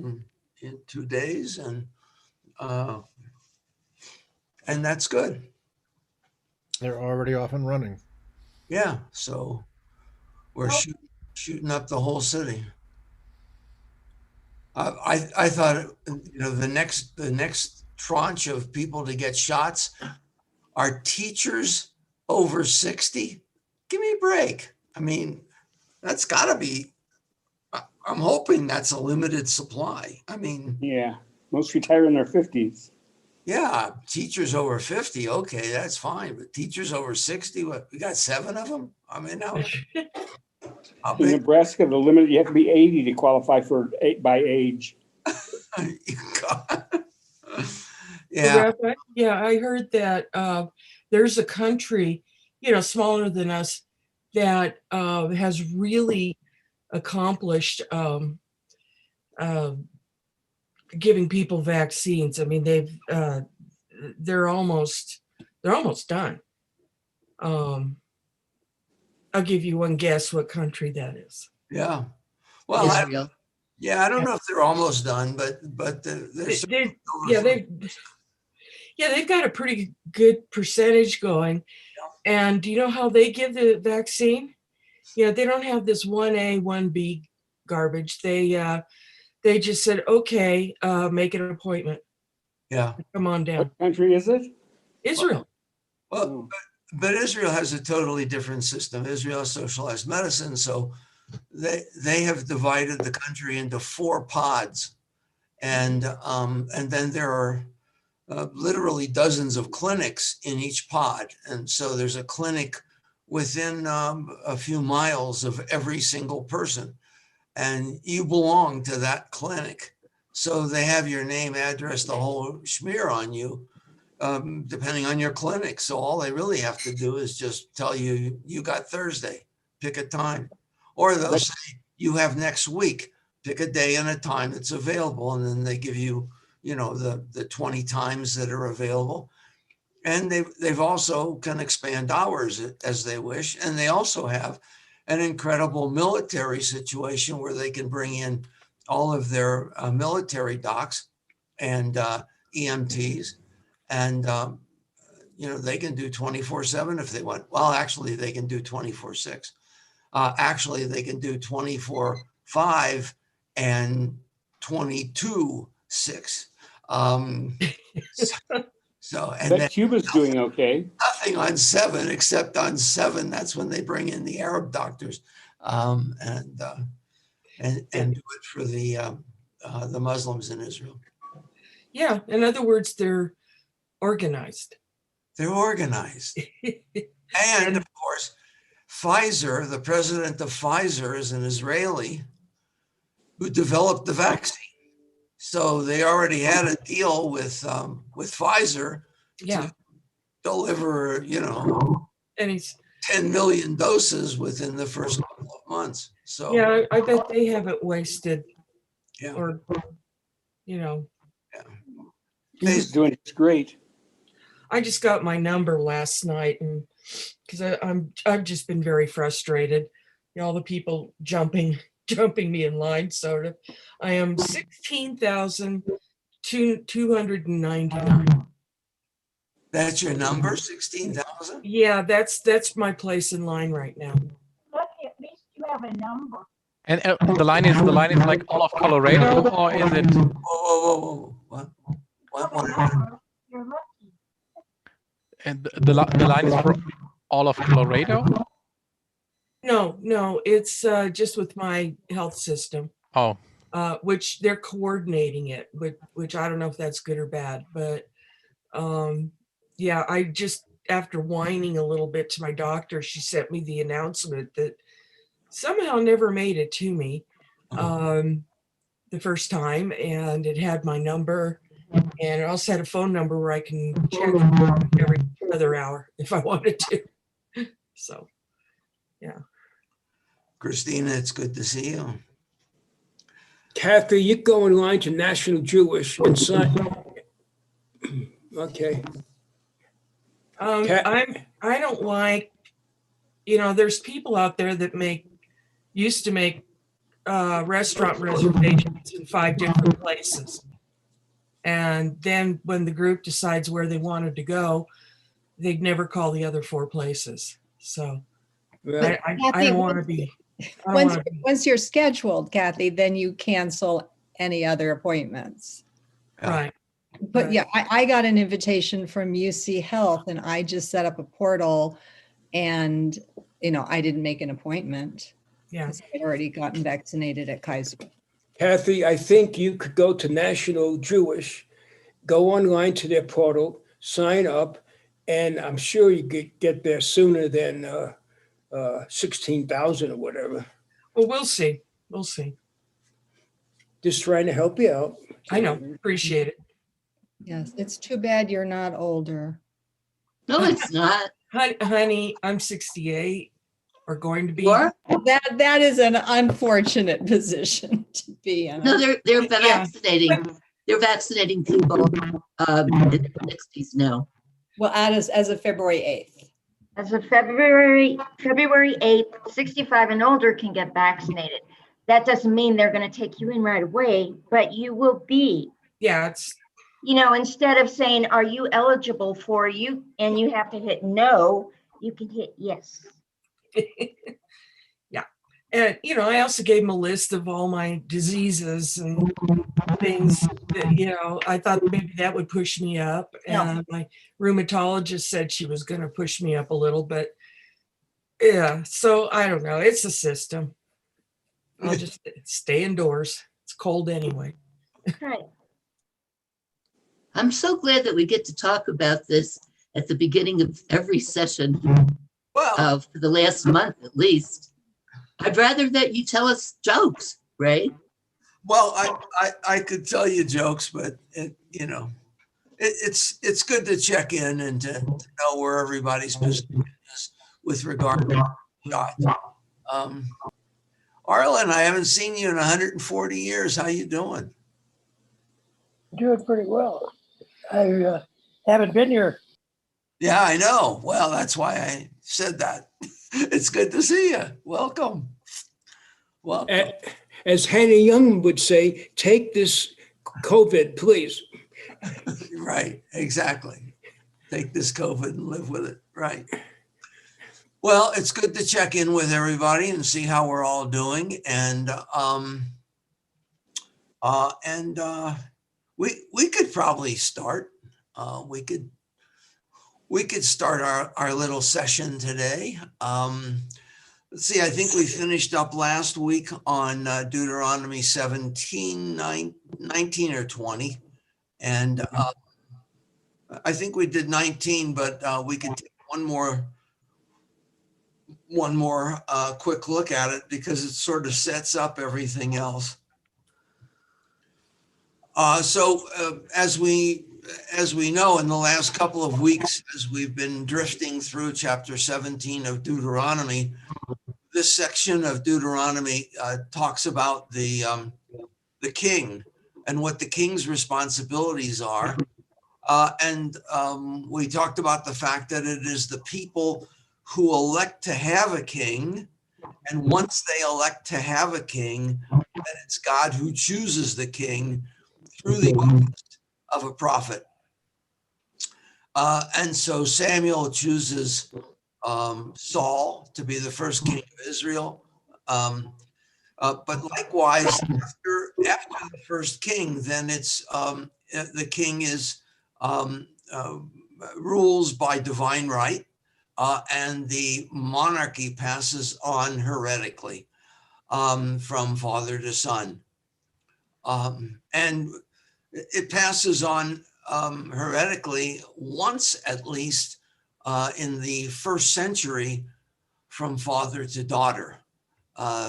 in 2 days, and that's good. They're already off and running. Yeah, so we're shooting up the whole city. I thought, the next tranche of people to get shots are teachers over 60. Give me a break. I mean, that's got to be. I'm hoping that's a limited supply. I mean, Yeah, most retire in their 50s. yeah, teachers over 50, okay, that's fine. But teachers over 60, what? We got 7 of them. I mean, how In big? Nebraska, the limit, you have to be 80 to qualify for by age. Yeah. Rabbi, yeah, I heard that there's a country, smaller than us, that has really accomplished giving people vaccines. I mean, they're almost done. I'll give you one guess what country that is. Yeah. Well, Israel. I don't know if they're almost done, but they've got a pretty good percentage going. And do you know how they give the vaccine? They don't have this 1A, 1B garbage. They just said, okay, make an appointment. Yeah. Come on down. What country is it? Israel. Well, but Israel has a totally different system. Israel has socialized medicine, so they have divided the country into 4 pods, and then there are literally dozens of clinics in each pod, and so there's a clinic within a few miles of every single person, and you belong to that clinic. So they have your name, address, the whole schmear on you, depending on your clinic. So all they really have to do is just tell you, you got Thursday, pick a time. Or they'll say, you have next week, pick a day and a time that's available. And then they give you, the 20 times that are available. And they've also can expand hours as they wish. And they also have an incredible military situation where they can bring in all of their military docs and EMTs, and they can do 24/7 if they want. Well, actually, they can do 24/6. Actually, they can do 24/5 and 22/6. So and then Cuba's doing okay. Nothing on 7, except on 7. That's when they bring in the Arab doctors, and do it for the Muslims in Israel. Yeah, in other words, they're organized. They're organized. And of course, Pfizer, the president of Pfizer, is an Israeli who developed the vaccine. So they already had a deal with Pfizer to deliver, and he's 10 million doses within the first couple of months. So yeah, I bet they haven't wasted. Yeah. Or He's doing great. I just got my number last night, and because I've just been very frustrated. All the people jumping me in line, sort of. I am 16,299. That's your number, 16,000? Yeah, that's my place in line right now. Lucky, at least you have a number. And the line is like all of Colorado, or is it? Whoa. What? You're lucky. And the line is for all of Colorado? No, it's just with my health system. Oh. Which they're coordinating it, which I don't know if that's good or bad, but I just, after whining a little bit to my doctor, she sent me the announcement that somehow never made it to me the first time, and it had my number, and it also had a phone number where I can check every other hour if I wanted to. So, yeah. Christina, it's good to see you. Kathy, you go in line to National Jewish and sign. Okay. I don't like, there's people out there that used to make restaurant reservations in 5 different places. And then when the group decides where they wanted to go, they'd never call the other 4 places. So Right. I Kathy, don't want to be. I don't Once, want to be. once you're scheduled, Kathy, then you cancel any other appointments. Yeah. Right. But Right. yeah, I got an invitation from UC Health and I just set up a portal and, I didn't make an appointment. Yeah. 'Cause I'd already gotten vaccinated at Kaiser. Kathy, I think you could go to National Jewish, go online to their portal, sign up, and I'm sure you could get there sooner than 16,000 or whatever. Well, we'll see. We'll see. Just trying to help you out. I know. Appreciate it. Yes, it's too bad you're not older. No, it's not. Honey, I'm 68 or going to be. Or That is an unfortunate position to be in. no, they're Yeah. vaccinating. They're vaccinating people in their 60s now. Well, as of February 8th. As of February 8th, 65 and older can get vaccinated. That doesn't mean they're going to take you in right away, but you will be. Yeah, it's Instead of saying, are you eligible for you? And you have to hit no, you can hit yes. yeah. And I also gave him a list of all my diseases and things that, I thought maybe that would push me up. And my rheumatologist said she was going to push me up a little, but yeah, so I don't know. It's a system. I'll just stay indoors. It's cold anyway. Right. I'm so glad that we get to talk about this at the beginning of every session Well, for the last month at least. I'd rather that you tell us jokes, Ray. well, I could tell you jokes, but it's good to check in and to know where everybody's position is with regard to shot. Arlen, I haven't seen you in 140 years. How you doing? Doing pretty well. I haven't been here. Yeah, I know. Well, that's why I said that. It's good to see you. Welcome. Welcome. As Hannah Young would say, take this COVID, please. Right, exactly. Take this COVID and live with it. Right. Well, it's good to check in with everybody and see how we're all doing. And we could probably start. We could start our little session today. Let's see, I think we finished up last week on Deuteronomy 17, 19 or 20. And I think we did 19, but we could take one more quick look at it because it sort of sets up everything else. So as we know, in the last couple of weeks, as we've been drifting through chapter 17 of Deuteronomy, this section of Deuteronomy talks about the king and what the king's responsibilities are. And we talked about the fact that it is the people who elect to have a king. And once they elect to have a king, then it's God who chooses the king through the office of a prophet. And so Samuel chooses Saul to be the first king of Israel. But likewise, after the first king, then it's the king is rules by divine right, and the monarchy passes on heretically from father to son. And it passes on heretically once at least in the first century from father to daughter.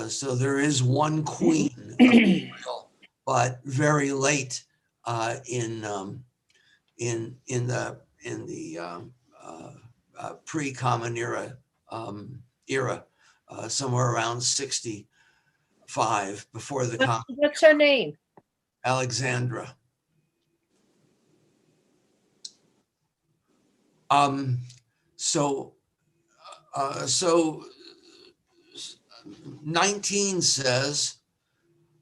So there is one queen of Israel, but very late in the pre-common era, somewhere around 65 before the common. What's her name? Alexandra. So 19 says,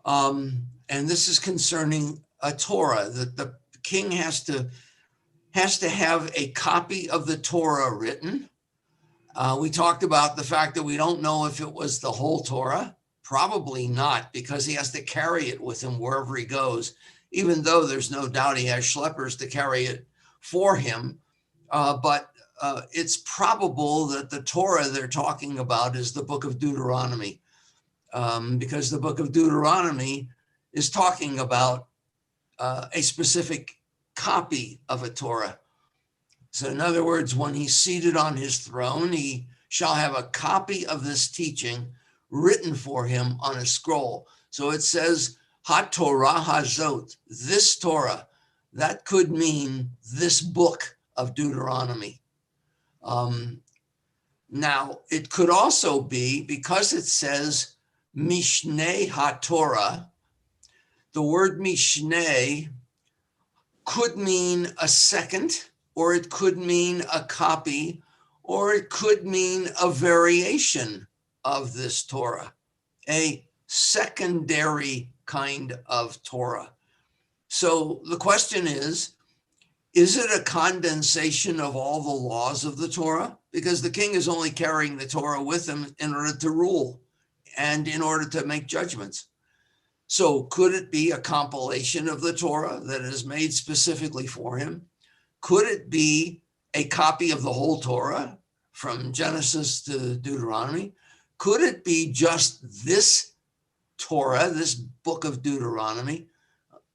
And this is concerning a Torah, that the king has to have a copy of the Torah written. We talked about the fact that we don't know if it was the whole Torah. Probably not, because he has to carry it with him wherever he goes, even though there's no doubt he has schleppers to carry it for him. But it's probable that the Torah they're talking about is the book of Deuteronomy, because the book of Deuteronomy is talking about a specific copy of a Torah. So in other words, when he's seated on his throne, he shall have a copy of this teaching written for him on a scroll. So it says, HaTorah Hazot, this Torah. That could mean this book of Deuteronomy. Now, it could also be, because it says Mishneh HaTorah, the word Mishneh could mean a second, or it could mean a copy, or it could mean a variation of this Torah, a secondary kind of Torah. So the question is it a condensation of all the laws of the Torah? Because the king is only carrying the Torah with him in order to rule and in order to make judgments. So could it be a compilation of the Torah that is made specifically for him? Could it be a copy of the whole Torah from Genesis to Deuteronomy? Could it be just this Torah, this book of Deuteronomy?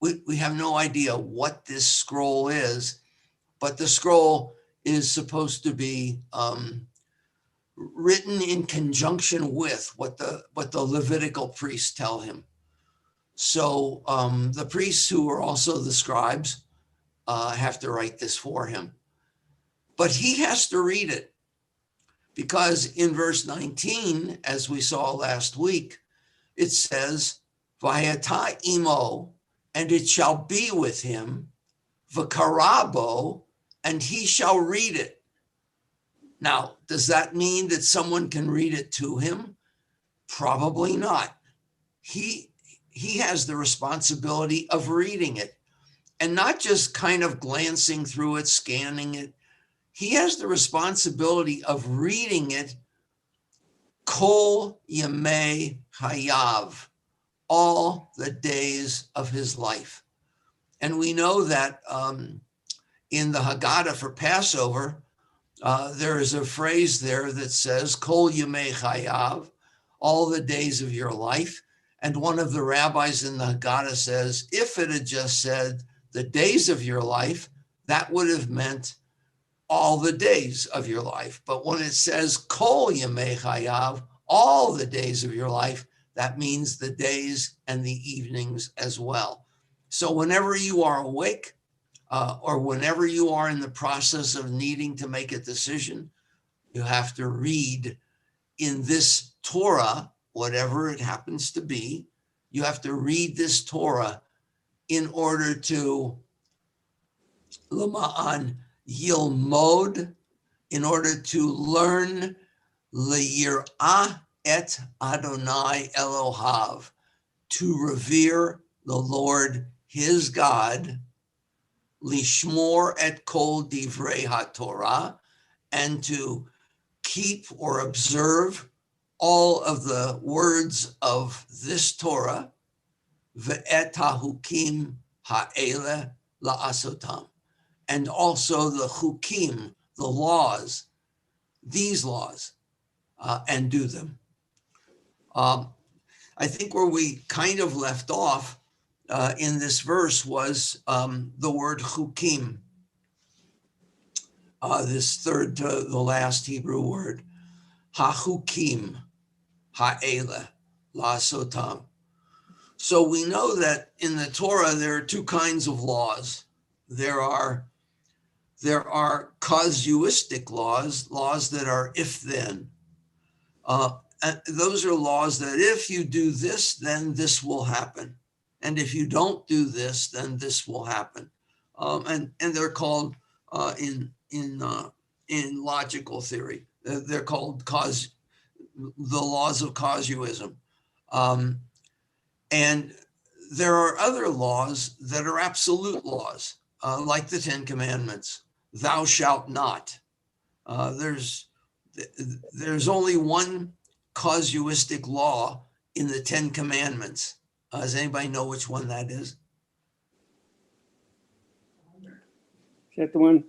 We have no idea what this scroll is, but the scroll is supposed to be written in conjunction with what the Levitical priests tell him. So the priests, who are also the scribes, have to write this for him. But he has to read it, because in verse 19, as we saw last week, it says, Vayata imo, and it shall be with him, v'karabo, and he shall read it. Now, does that mean that someone can read it to him? Probably not. He has the responsibility of reading it, and not just kind of glancing through it, scanning it. He has the responsibility of reading it kol yemei hayav, all the days of his life. And we know that in the Haggadah for Passover, there is a phrase there that says kol yemei hayav, all the days of your life. And one of the rabbis in the Haggadah says, if it had just said the days of your life, that would have meant all the days of your life. But when it says kol yemei chayav, all the days of your life, that means the days and the evenings as well. So whenever you are awake, or whenever you are in the process of needing to make a decision, you have to read in this Torah, whatever it happens to be, you have to read this Torah in order to Lama'an Yilmod, in order to learn Liyir'ah et Adonai Elohav, to revere the Lord his God, Lishmor et kol divrei haTorah, and to keep or observe all of the words of this Torah, ve'et hahukim ha'ele la'asotam, and also the chukim, the laws, these laws, and do them. I think where we kind of left off in this verse was the word chukim, this third to the last Hebrew word, hachukim ha'ele la'asotam. So we know that in the Torah there are two kinds of laws. There are casuistic laws, laws that are if-then. And those are laws that if you do this, then this will happen. And if you don't do this, then this will happen. And they're called in logical theory, they're called the laws of casuism. And there are other laws that are absolute laws, like the 10 Commandments. Thou shalt not. There's only one casuistic law in the 10 Commandments. Does anybody know which one that is? Is that the one?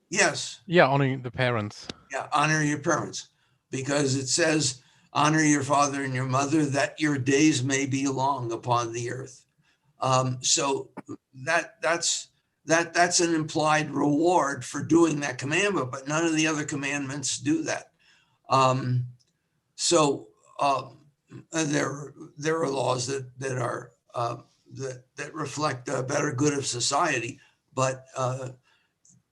Yes. Yeah, honoring the parents. Yeah, honor your parents, because it says, honor your father and your mother, that your days may be long upon the earth. So that's an implied reward for doing that commandment, but none of the other commandments do that. There are laws that reflect a better good of society, but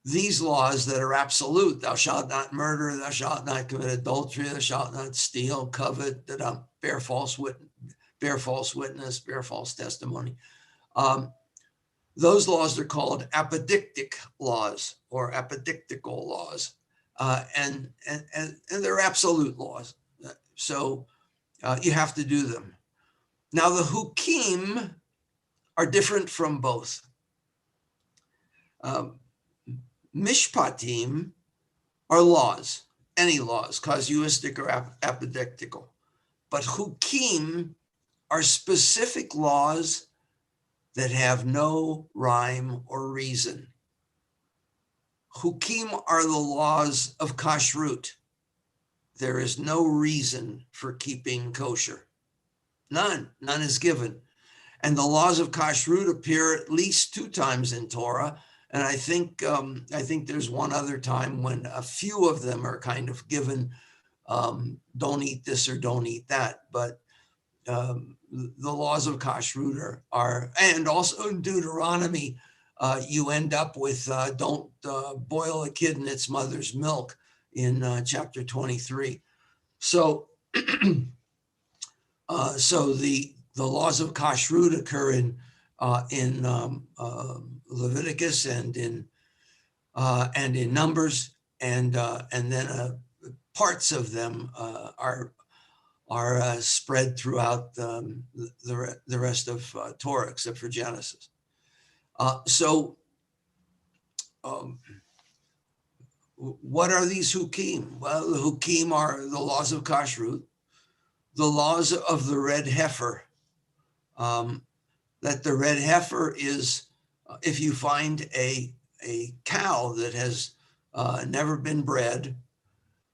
these laws that are absolute, thou shalt not murder, thou shalt not commit adultery, thou shalt not steal, covet, bear false witness, bear false testimony. Those laws are called apodictic laws or apodictical laws, and they're absolute laws. So you have to do them. Now the hukim are different from both. Mishpatim are laws, any laws, casuistic or apodictical. But hukim are specific laws that have no rhyme or reason. Hukim are the laws of kashrut. There is no reason for keeping kosher. None is given. And the laws of kashrut appear at least 2 times in Torah. And I think there's one other time when a few of them are kind of given, don't eat this or don't eat that. But the laws of kashrut are, and also in Deuteronomy, you end up with don't boil a kid in its mother's milk in chapter 23. So, so the laws of kashrut occur in Leviticus and in Numbers, and then parts of them are spread throughout the rest of Torah, except for Genesis. What are these hukim? Well, the hukim are the laws of kashrut, the laws of the red heifer. That the red heifer is, if you find a cow that has never been bred,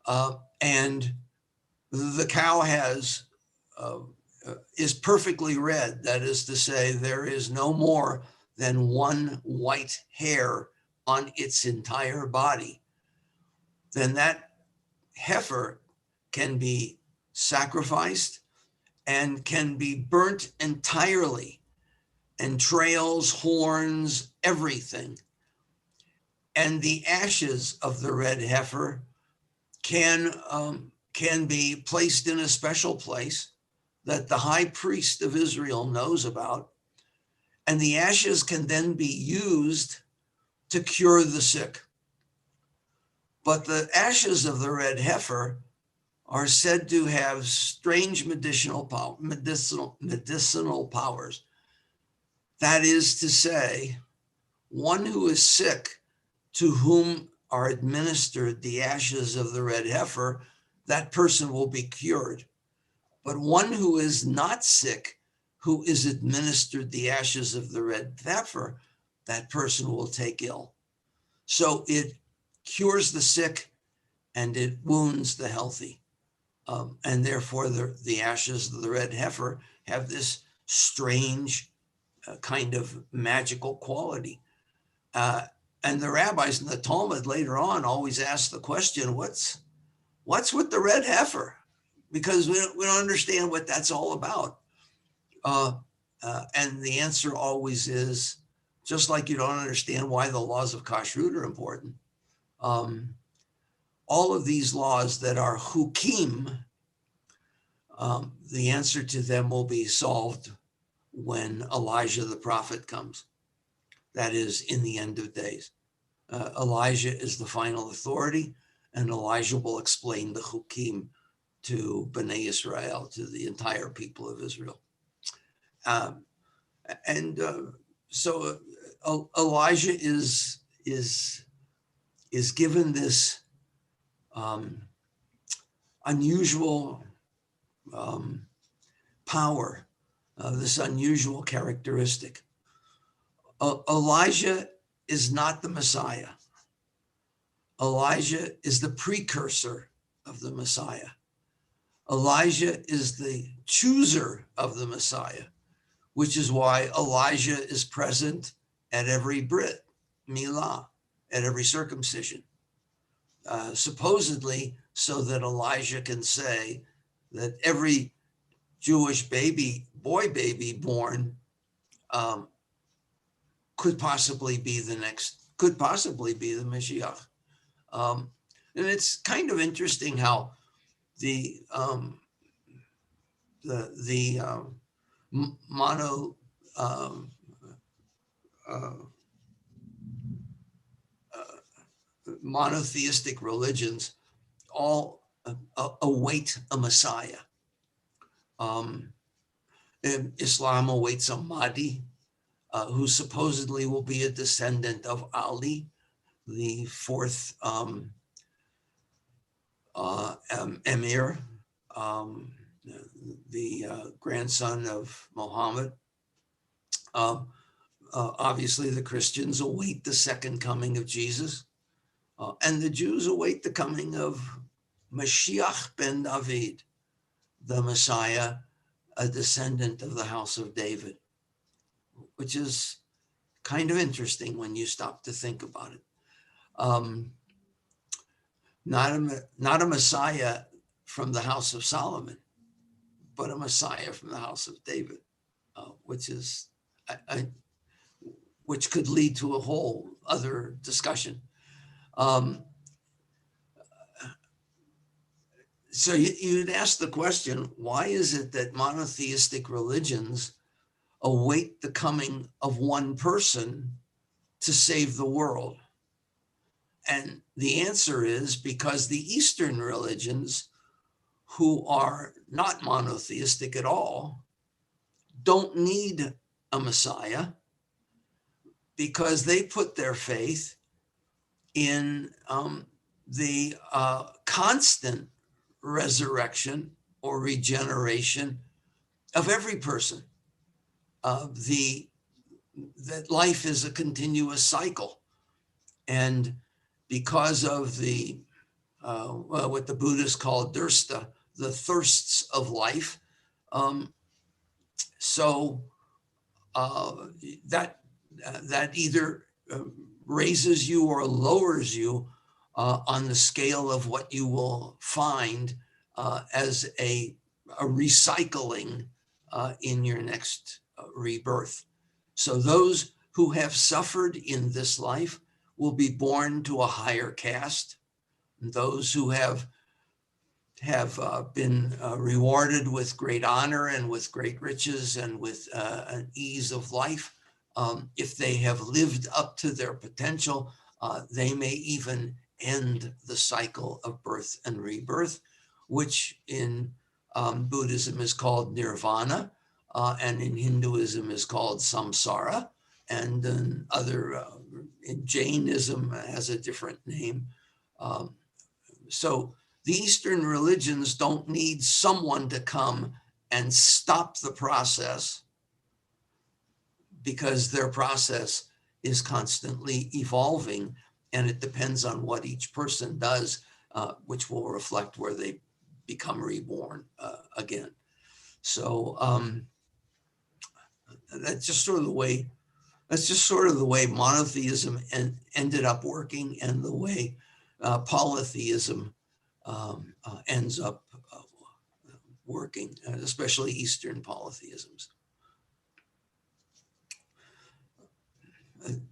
and the cow is perfectly red, that is to say, there is no more than one white hair on its entire body, then that heifer can be sacrificed and can be burnt entirely. Entrails, horns, everything. And the ashes of the red heifer can be placed in a special place that the high priest of Israel knows about. And the ashes can then be used to cure the sick. But the ashes of the red heifer are said to have strange medicinal powers. That is to say, one who is sick, to whom are administered the ashes of the red heifer, that person will be cured. But one who is not sick, who is administered the ashes of the red heifer, that person will take ill. So it cures the sick and it wounds the healthy. And therefore the ashes of the red heifer have this strange kind of magical quality. And the rabbis in the Talmud later on always ask the question, what's with the red heifer? Because we don't understand what that's all about. And the answer always is, just like you don't understand why the laws of kashrut are important. All of these laws that are hukim, the answer to them will be solved when Elijah the prophet comes. That is, in the end of days. Elijah is the final authority, and Elijah will explain the hukim to Bnei Israel, to the entire people of Israel. So Elijah is given this unusual power, this unusual characteristic. Elijah is not the Messiah. Elijah is the precursor of the Messiah. Elijah is the chooser of the Messiah, which is why Elijah is present at every Brit Milah, at every circumcision, supposedly so that Elijah can say that every Jewish boy baby born could possibly be the Mashiach. And it's kind of interesting how the monotheistic religions all await a Messiah. Islam awaits a Mahdi, who supposedly will be a descendant of Ali, the fourth emir, the grandson of Muhammad. Obviously, the Christians await the second coming of Jesus, and the Jews await the coming of Mashiach ben David, the Messiah, a descendant of the house of David, which is kind of interesting when you stop to think about it. Not a Messiah from the house of Solomon, but a Messiah from the house of David, which could lead to a whole other discussion. So you'd ask the question, why is it that monotheistic religions await the coming of one person to save the world? And the answer is because the Eastern religions, who are not monotheistic at all, don't need a Messiah, because they put their faith in the constant resurrection or regeneration of every person. That life is a continuous cycle. And because of the what the Buddhists call dursta, the thirsts of life, that either raises you or lowers you on the scale of what you will find as a recycling in your next rebirth. So those who have suffered in this life will be born to a higher caste. Those who have been rewarded with great honor and with great riches and with an ease of life, if they have lived up to their potential, they may even end the cycle of birth and rebirth, which in Buddhism is called nirvana, and in Hinduism is called samsara, and in in Jainism has a different name. So the Eastern religions don't need someone to come and stop the process, because their process is constantly evolving, and it depends on what each person does, which will reflect where they become reborn again. So that's just sort of the way monotheism ended up working, and the way polytheism ends up working, especially Eastern polytheisms.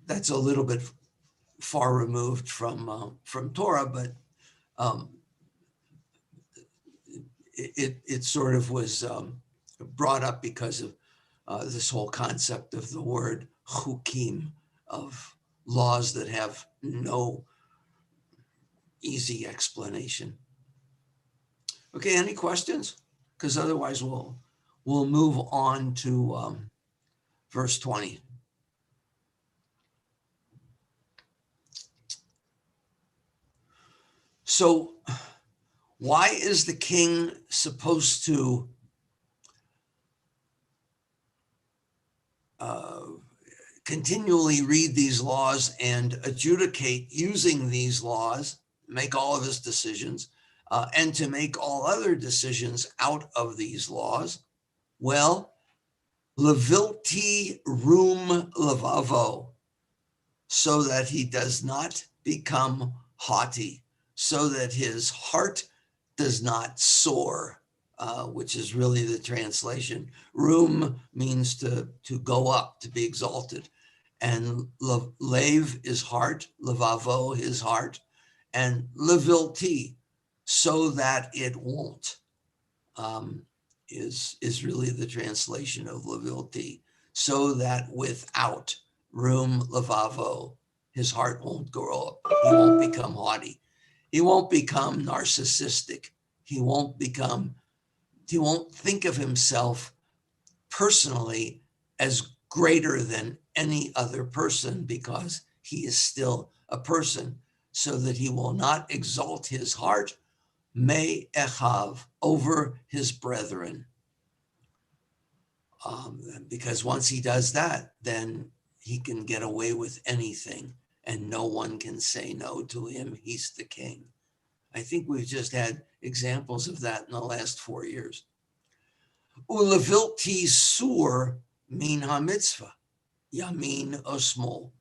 That's a little bit far removed from Torah, but it sort of was brought up because of this whole concept of the word chukim, of laws that have no easy explanation. Okay, any questions? Because otherwise we'll move on to verse 20. So why is the king supposed to continually read these laws and adjudicate using these laws, make all of his decisions, and to make all other decisions out of these laws? Well, levilti rum levavo, so that he does not become haughty, so that his heart does not soar, which is really the translation. Rum means to go up, to be exalted. And lev is heart, levavo, his heart, and levilti, so that it won't, is really the translation of levilti, so that without rum levavo, his heart won't grow up. He won't become haughty. He won't become narcissistic. He won't think of himself personally as greater than any other person, because he is still a person, so that he will not exalt his heart, me echav, over his brethren. Because once he does that, then he can get away with anything and no one can say no to him. He's the king. I think we've just had examples of that in the last 4 years. Ulevilti sur min ha-mitzvah, yamin osmol,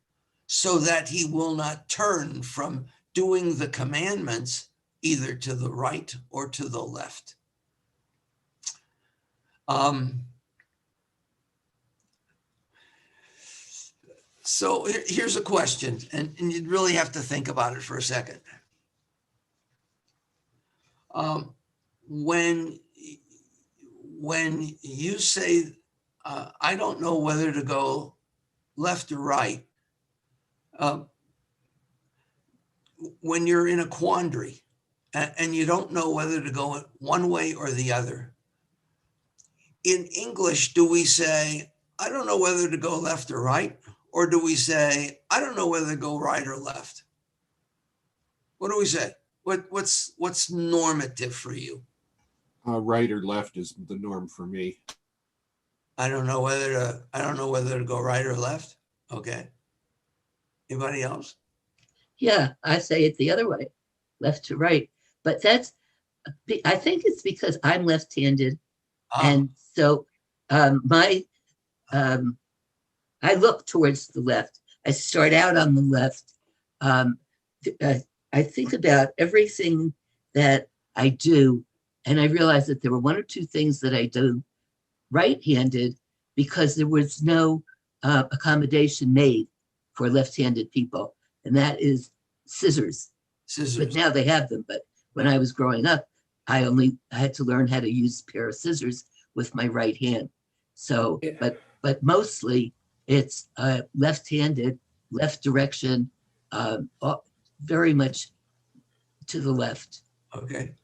so that he will not turn from doing the commandments either to the right or to the left. So here's a question, and you'd really have to think about it for a second. When you say, I don't know whether to go left or right, when you're in a quandary and you don't know whether to go one way or the other, in English, do we say, I don't know whether to go left or right? Or do we say, I don't know whether to go right or left? What do we say? What's normative for you? Right or left is the norm for me. I don't know whether to go right or left. Okay. Anybody else? Yeah, I say it the other way, left to right. But I think it's because I'm left-handed. And so I look towards the left. I start out on the left. I think about everything that I do, and I realized that there were one or two things that I do right-handed because there was no accommodation made for left-handed people, and that is scissors. But now they have them. But when I was growing up, I had to learn how to use a pair of scissors with my right hand. So, yeah. but mostly it's left-handed, left direction, very much to the left. Okay.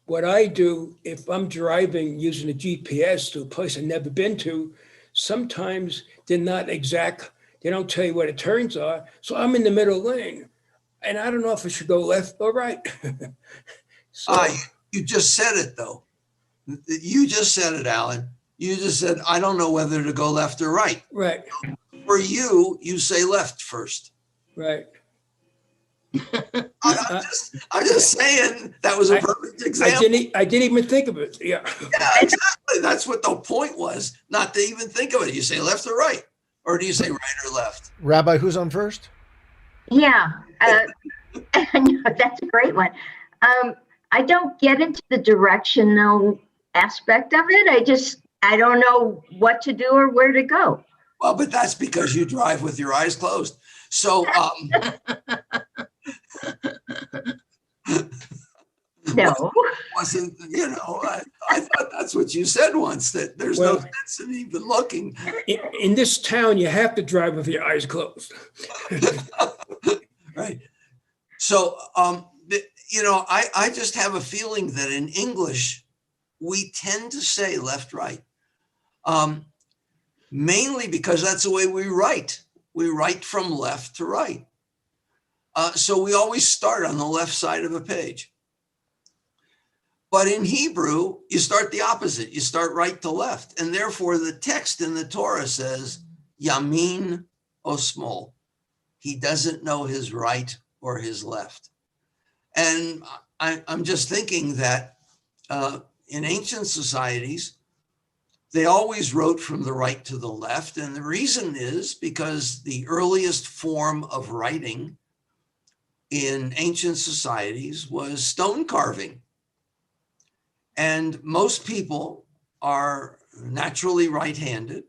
What I do, if I'm driving using a GPS to a place I've never been to, sometimes they're not exact. They don't tell you where the turns are. So I'm in the middle lane and I don't know if I should go left or right. So, you just said it though. You just said it, Alan. You just said, I don't know whether to go left or right. Right. For you, you say left first. Right. I'm just saying that was a perfect example. I didn't even think of it. Yeah. Yeah, exactly. That's what the point was, not to even think of it. You say left or right, or do you say right or left? Rabbi, who's on first? Yeah, no, that's a great one. I don't get into the directional aspect of it. I don't know what to do or where to go. Well, but that's because you drive with your eyes closed. So, no, wasn't, I thought that's what you said once, that there's no sense in even looking. In this town, you have to drive with your eyes closed. Right. So, I just have a feeling that in English, we tend to say left, right. Mainly because that's the way we write. We write from left to right. So we always start on the left side of a page. But in Hebrew, you start the opposite. You start right to left. And therefore, the text in the Torah says, Yamin o smol. He doesn't know his right or his left. And I'm just thinking that in ancient societies, they always wrote from the right to the left. And the reason is because the earliest form of writing in ancient societies was stone carving. And most people are naturally right-handed.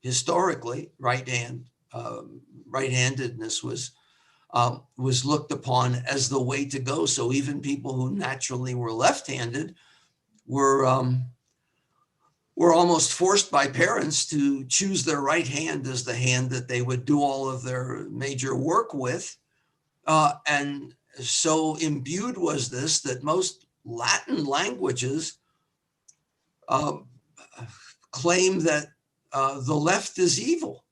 Historically, right-handedness was looked upon as the way to go. So even people who naturally were left-handed were almost forced by parents to choose their right hand as the hand that they would do all of their major work with. And so imbued was this that most Latin languages claim that the left is evil.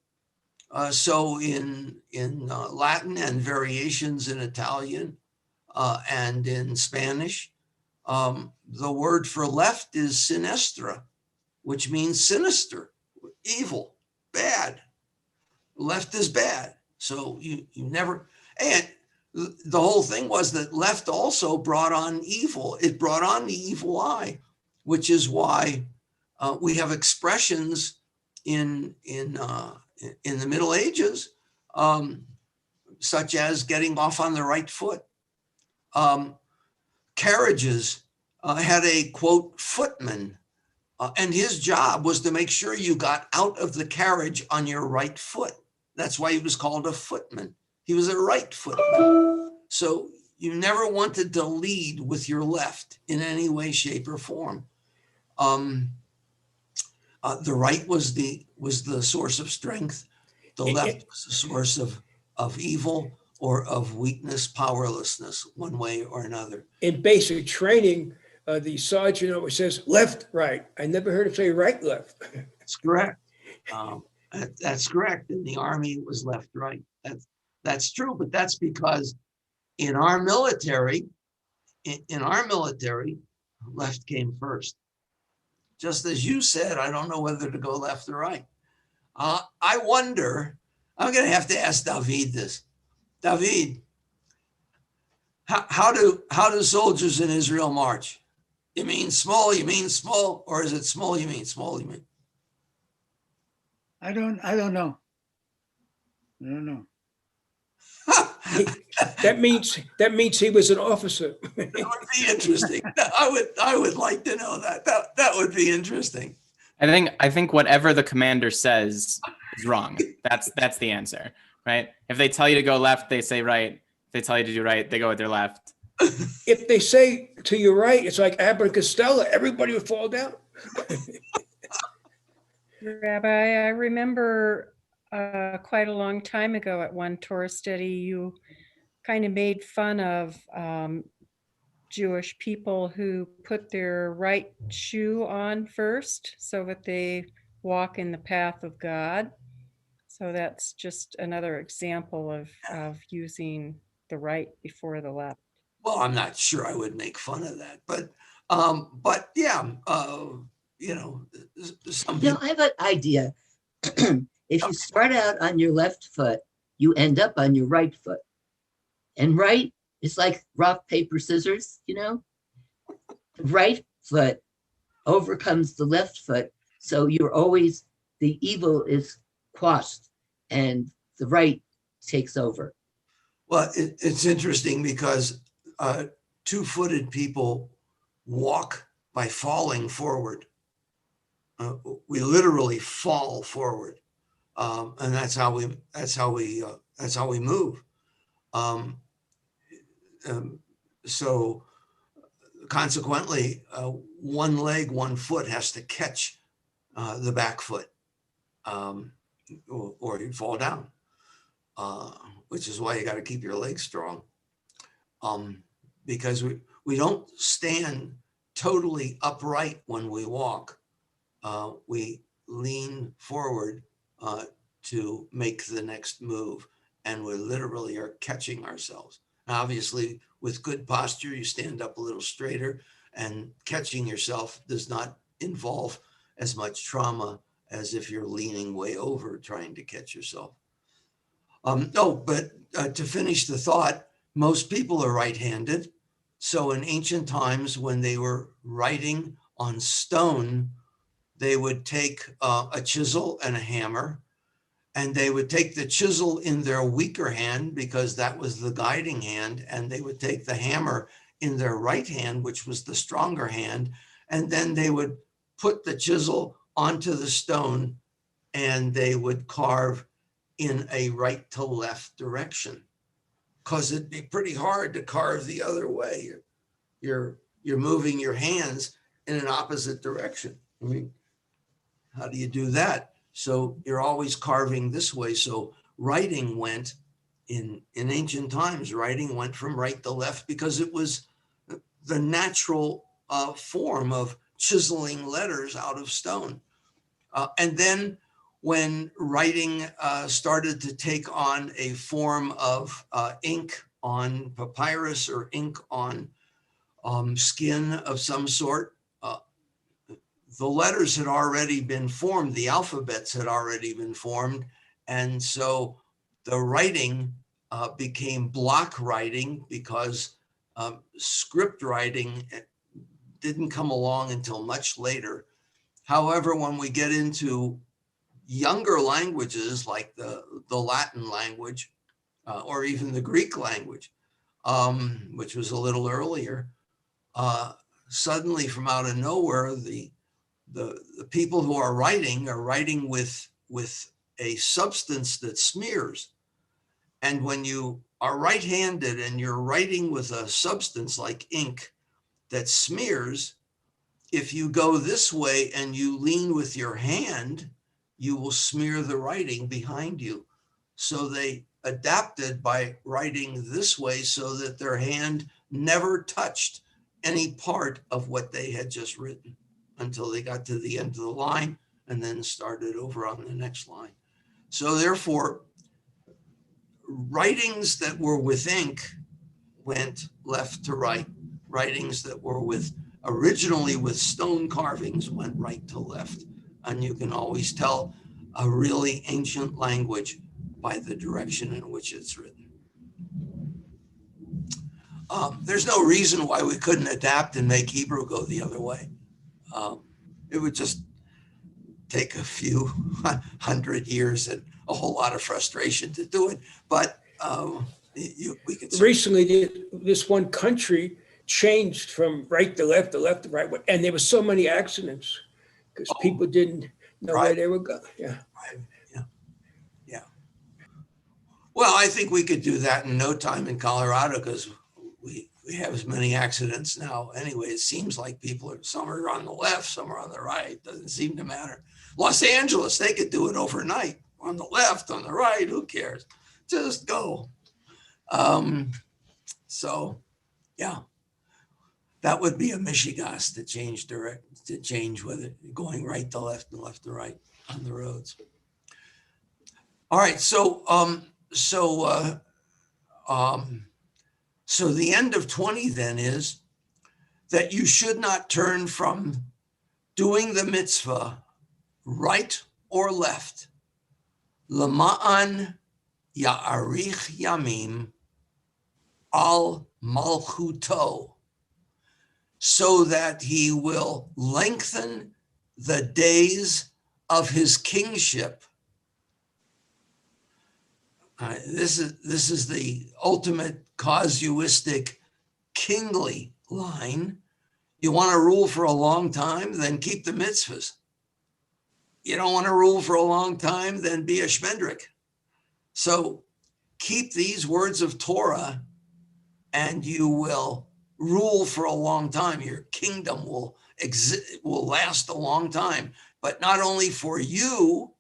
So in Latin and variations in Italian and in Spanish, the word for left is sinistra, which means sinister, evil, bad. Left is bad. So you never, and the whole thing was that left also brought on evil. It brought on the evil eye, which is why we have expressions in the Middle Ages, such as getting off on the right foot. Carriages had a, quote, footman, and his job was to make sure you got out of the carriage on your right foot. That's why he was called a footman. He was a right footman. So you never wanted to lead with your left in any way, shape, or form. The right was the source of strength. The left was the source of evil or of weakness, powerlessness, one way or another. In basic training, the sergeant always says left, right. I never heard him say right, left. That's correct. That's correct. In the Army, it was left, right. That's true, but that's because in our military, left came first. Just as you said, I don't know whether to go left or right. I wonder, I'm going to have to ask David this. David, how do soldiers in Israel march? You mean small, or is it small, you mean? I don't know. I don't know. That means he was an officer. That would be interesting. I would like to know that. That would be interesting. I think whatever the commander says is wrong. That's the answer, right? If they tell you to go left, they say right. If they tell you to do right, they go with their left. If they say to your right, it's like Abbott and Costello, everybody would fall down. Rabbi, I remember quite a long time ago at one Torah study, you kind of made fun of Jewish people who put their right shoe on first so that they walk in the path of God. So that's just another example of using the right before the left. Well, I'm not sure I would make fun of that, but yeah, some people. I have an idea. If you start out on your left foot, you end up on your right foot. And right is like rock, paper, scissors, The right foot overcomes the left foot. So the evil is quashed and the right takes over. Well, it's interesting because two-footed people walk by falling forward. We literally fall forward, and that's how we move. So consequently, one leg, one foot has to catch the back foot, or you fall down. Which is why you got to keep your legs strong. because we don't stand totally upright when we walk. We lean forward to make the next move, and we literally are catching ourselves. Now, obviously, with good posture, you stand up a little straighter, and catching yourself does not involve as much trauma as if you're leaning way over trying to catch yourself. But to finish the thought, most people are right-handed. So in ancient times, when they were writing on stone, they would take a chisel and a hammer, and they would take the chisel in their weaker hand because that was the guiding hand, and they would take the hammer in their right hand, which was the stronger hand, and then they would put the chisel onto the stone, and they would carve in a right to left direction, because it'd be pretty hard to carve the other way. You're moving your hands in an opposite direction. I mean, how do you do that? So you're always carving this way. So writing went in ancient times, writing went from right to left because it was the natural form of chiseling letters out of stone. And then when writing started to take on a form of ink on papyrus or ink on skin of some sort, the letters had already been formed, the alphabets had already been formed, and so the writing became block writing because script writing didn't come along until much later. However, when we get into younger languages like the Latin language or even the Greek language, which was a little earlier, suddenly from out of nowhere, the people who are writing with a substance that smears. And when you are right-handed and you're writing with a substance like ink that smears, if you go this way and you lean with your hand, you will smear the writing behind you. So they adapted by writing this way so that their hand never touched any part of what they had just written until they got to the end of the line and then started over on the next line. So therefore, writings that were with ink went left to right. Writings that were originally with stone carvings went right to left. And you can always tell a really ancient language by the direction in which it's written. There's no reason why we couldn't adapt and make Hebrew go the other way. It would just take a few 100 years and a whole lot of frustration to do it. But we could recently, this one country changed from right to left to right, and there were so many accidents because people didn't know where they were going. Yeah. Right. Yeah. Well, I think we could do that in no time in Colorado because we have as many accidents now. Anyway, it seems like some are on the left, some are on the right. Doesn't seem to matter. Los Angeles, they could do it overnight. On the left, on the right, who cares? Just go. So, yeah, that would be a mishigas to change whether going right to left and left to right on the roads. All right, so the end of 20 then is that you should not turn from doing the mitzvah right or left. Lama'an ya'arich yamim al malchuto, so that he will lengthen the days of his kingship. This is the ultimate casuistic kingly line. You want to rule for a long time, then keep the mitzvahs. You don't want to rule for a long time, then be a shmendrik. So keep these words of Torah and you will rule for a long time. Your kingdom will last a long time, but not only for you,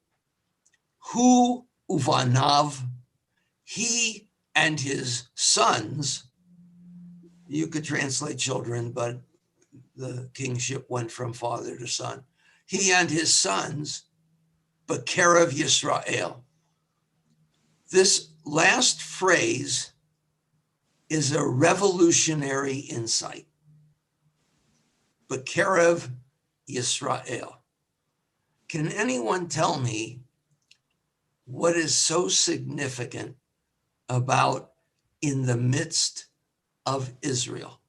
hu uvanav, he and his sons You could translate children, but the kingship went from father to son. He and his sons, B'kerev Yisrael. This last phrase is a revolutionary insight. B'kerev Yisrael. Can anyone tell me what is so significant about in the midst of Israel?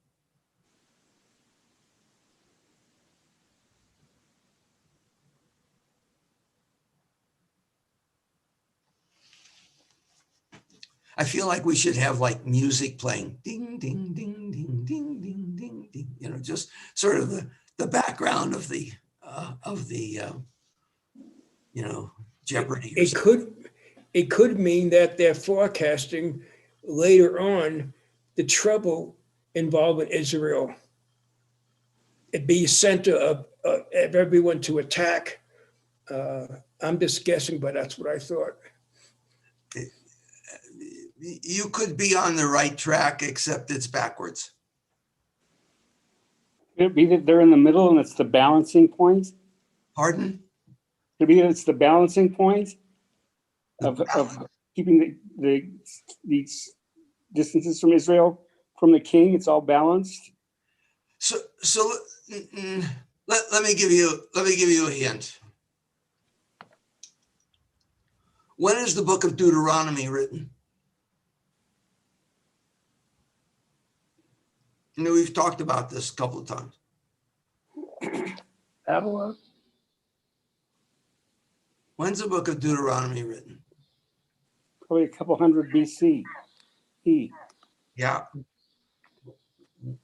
I feel like we should have like music playing, ding, ding, ding, ding, ding, ding, ding, ding. Just sort of the background of the Jeopardy. It could mean that they're forecasting later on the trouble involved in Israel. It'd be center of everyone to attack. I'm just guessing, but that's what I thought. You could be on the right track, except it's backwards. It'd be that they're in the middle and it's the balancing point. Pardon? It'd be that it's the balancing point of keeping these distances from Israel, from the king. It's all balanced. So let me give you a hint. When is the book of Deuteronomy written? You know, we've talked about this a couple of times. Babylon. When's the book of Deuteronomy written? Probably a couple hundred BC. Yeah.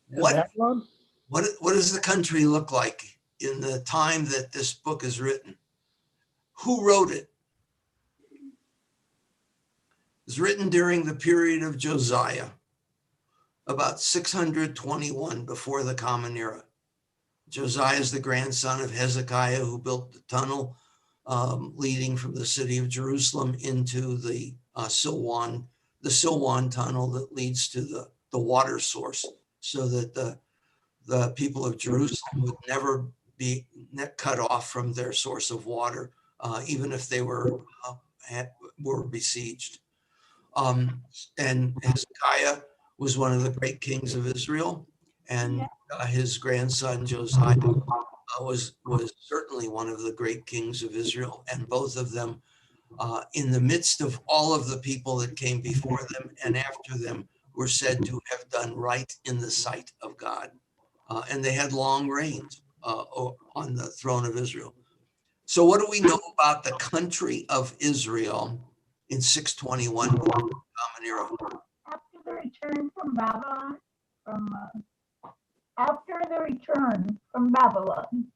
What does the country look like in the time that this book is written? Who wrote it? It was written during the period of Josiah, about 621 before the Common Era. Josiah is the grandson of Hezekiah, who built the tunnel leading from the city of Jerusalem into the Silwan tunnel that leads to the water source, so that the people of Jerusalem would never be cut off from their source of water, even if they were besieged. And Hezekiah was one of the great kings of Israel, and his grandson Josiah was certainly one of the great kings of Israel, and both of them, in the midst of all of the people that came before them and after them, were said to have done right in the sight of God, and they had long reigns on the throne of Israel. So what do we know about the country of Israel in 621 Common Era? After the return from Babylon, after the return from Babylon.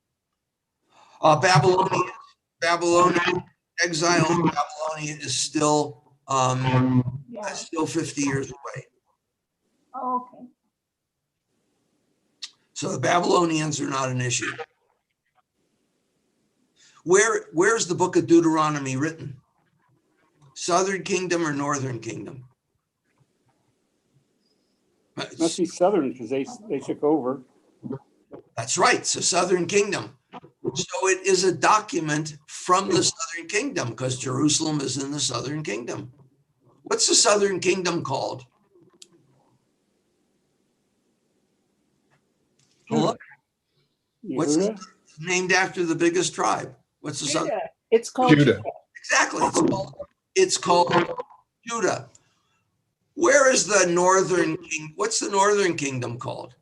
Babylonian exile in Babylonia is still 50 years away. Oh, okay. So the Babylonians are not an issue. Where's the book of Deuteronomy written? Southern Kingdom or Northern Kingdom? Must be Southern, because they took over. That's right. So Southern Kingdom. So it is a document from the Southern Kingdom, because Jerusalem is in the Southern Kingdom. What's the Southern Kingdom called? Hello? What's named after the biggest tribe? What's the Southern? It's called Judah. Exactly. It's called Judah. Where is the Northern King? What's the Northern Kingdom called?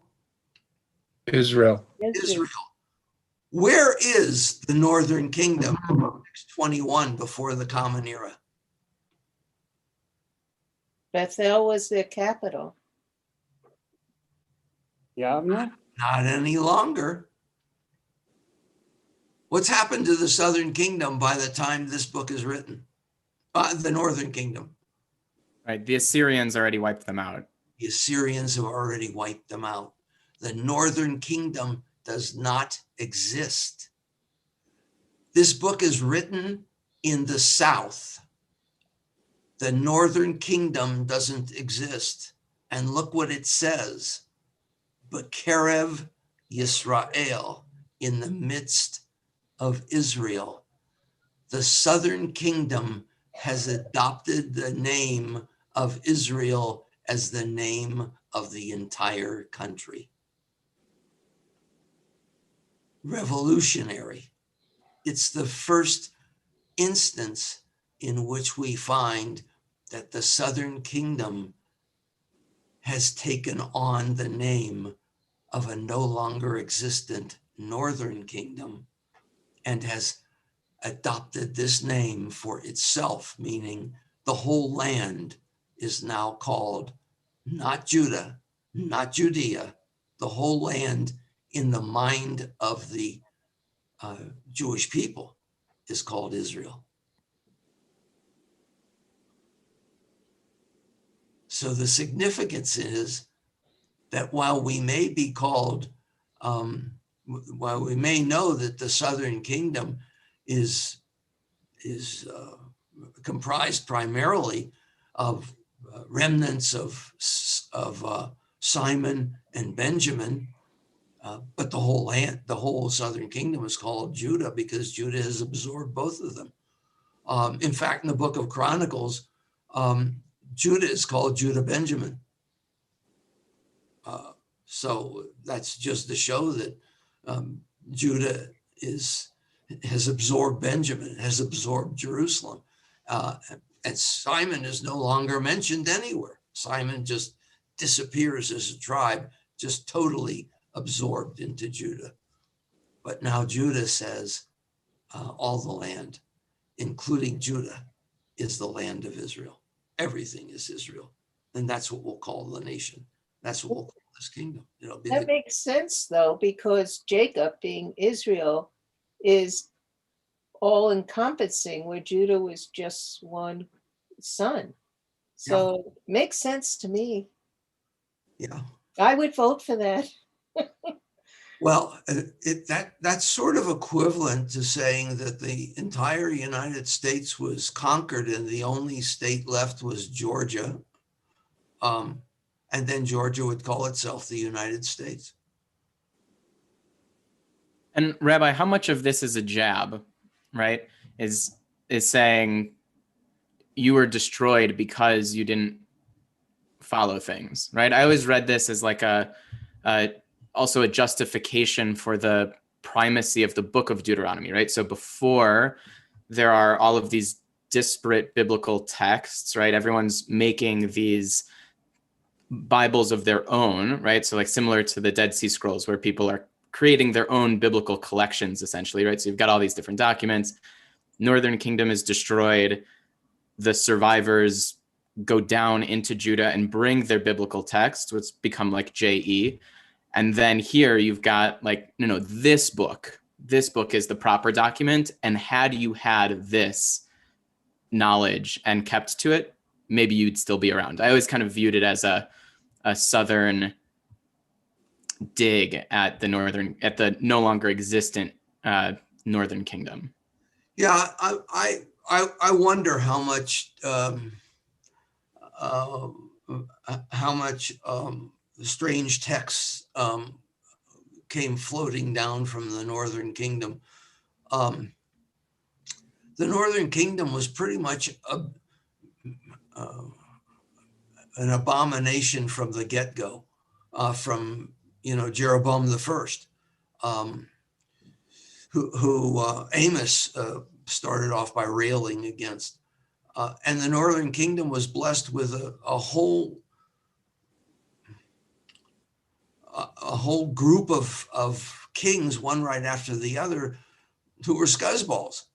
Israel. Israel. Where is the Northern Kingdom? 621 before the Common Era. Bethel was their capital. Yeah, not any longer. What's happened to the Southern Kingdom by the time this book is written? The Northern Kingdom. Right. The Assyrians already wiped them out. The Assyrians have already wiped them out. The Northern Kingdom does not exist. This book is written in the South. The Northern Kingdom doesn't exist. And look what it says B'kerev Yisrael, in the midst of Israel. The southern kingdom has adopted the name of Israel as the name of the entire country. Revolutionary. It's the first instance in which we find that the southern kingdom has taken on the name of a no longer existent northern kingdom and has adopted this name for itself, meaning the whole land is now called not Judah, not Judea, the whole land in the mind of the Jewish people is called Israel. So the significance is that while we may be called, while we may know that the southern kingdom is comprised primarily of remnants of Simon and Benjamin, but the whole land, the whole southern kingdom is called Judah because Judah has absorbed both of them. In fact, in the book of Chronicles, Judah is called Judah Benjamin. So that's just to show that Judah has absorbed Benjamin, has absorbed Jerusalem. And Simon is no longer mentioned anywhere. Simon just disappears as a tribe, just totally absorbed into Judah. But now Judah says all the land, including Judah, is the land of Israel. Everything is Israel. And that's what we'll call the nation. That's what we'll call this kingdom. That makes sense, though, because Jacob, being Israel, is all encompassing, where Judah was just one son. So it makes sense to me. Yeah. I would vote for that. Well, that's sort of equivalent to saying that the entire United States was conquered and the only state left was Georgia. And then Georgia would call itself the United States. And Rabbi, how much of this is a jab, right? Is saying you were destroyed because you didn't follow things, right? I always read this as like also a justification for the primacy of the book of Deuteronomy, right? So before there are all of these disparate biblical texts, right? Everyone's making these Bibles of their own, right? So like similar to the Dead Sea Scrolls, where people are creating their own biblical collections, essentially, right? So you've got all these different documents. Northern Kingdom is destroyed. The survivors go down into Judah and bring their biblical text, which become like JE. And then here you've got like, this book is the proper document. And had you had this knowledge and kept to it, maybe you'd still be around. I always kind of viewed it as a Southern dig at the no longer existent Northern Kingdom. Yeah, I wonder how much strange texts came floating down from the Northern Kingdom. The Northern Kingdom was pretty much an abomination from the get-go, from Jeroboam the First, who Amos started off by railing against, and the Northern Kingdom was blessed with a whole group of kings, one right after the other, who were scuzzballs.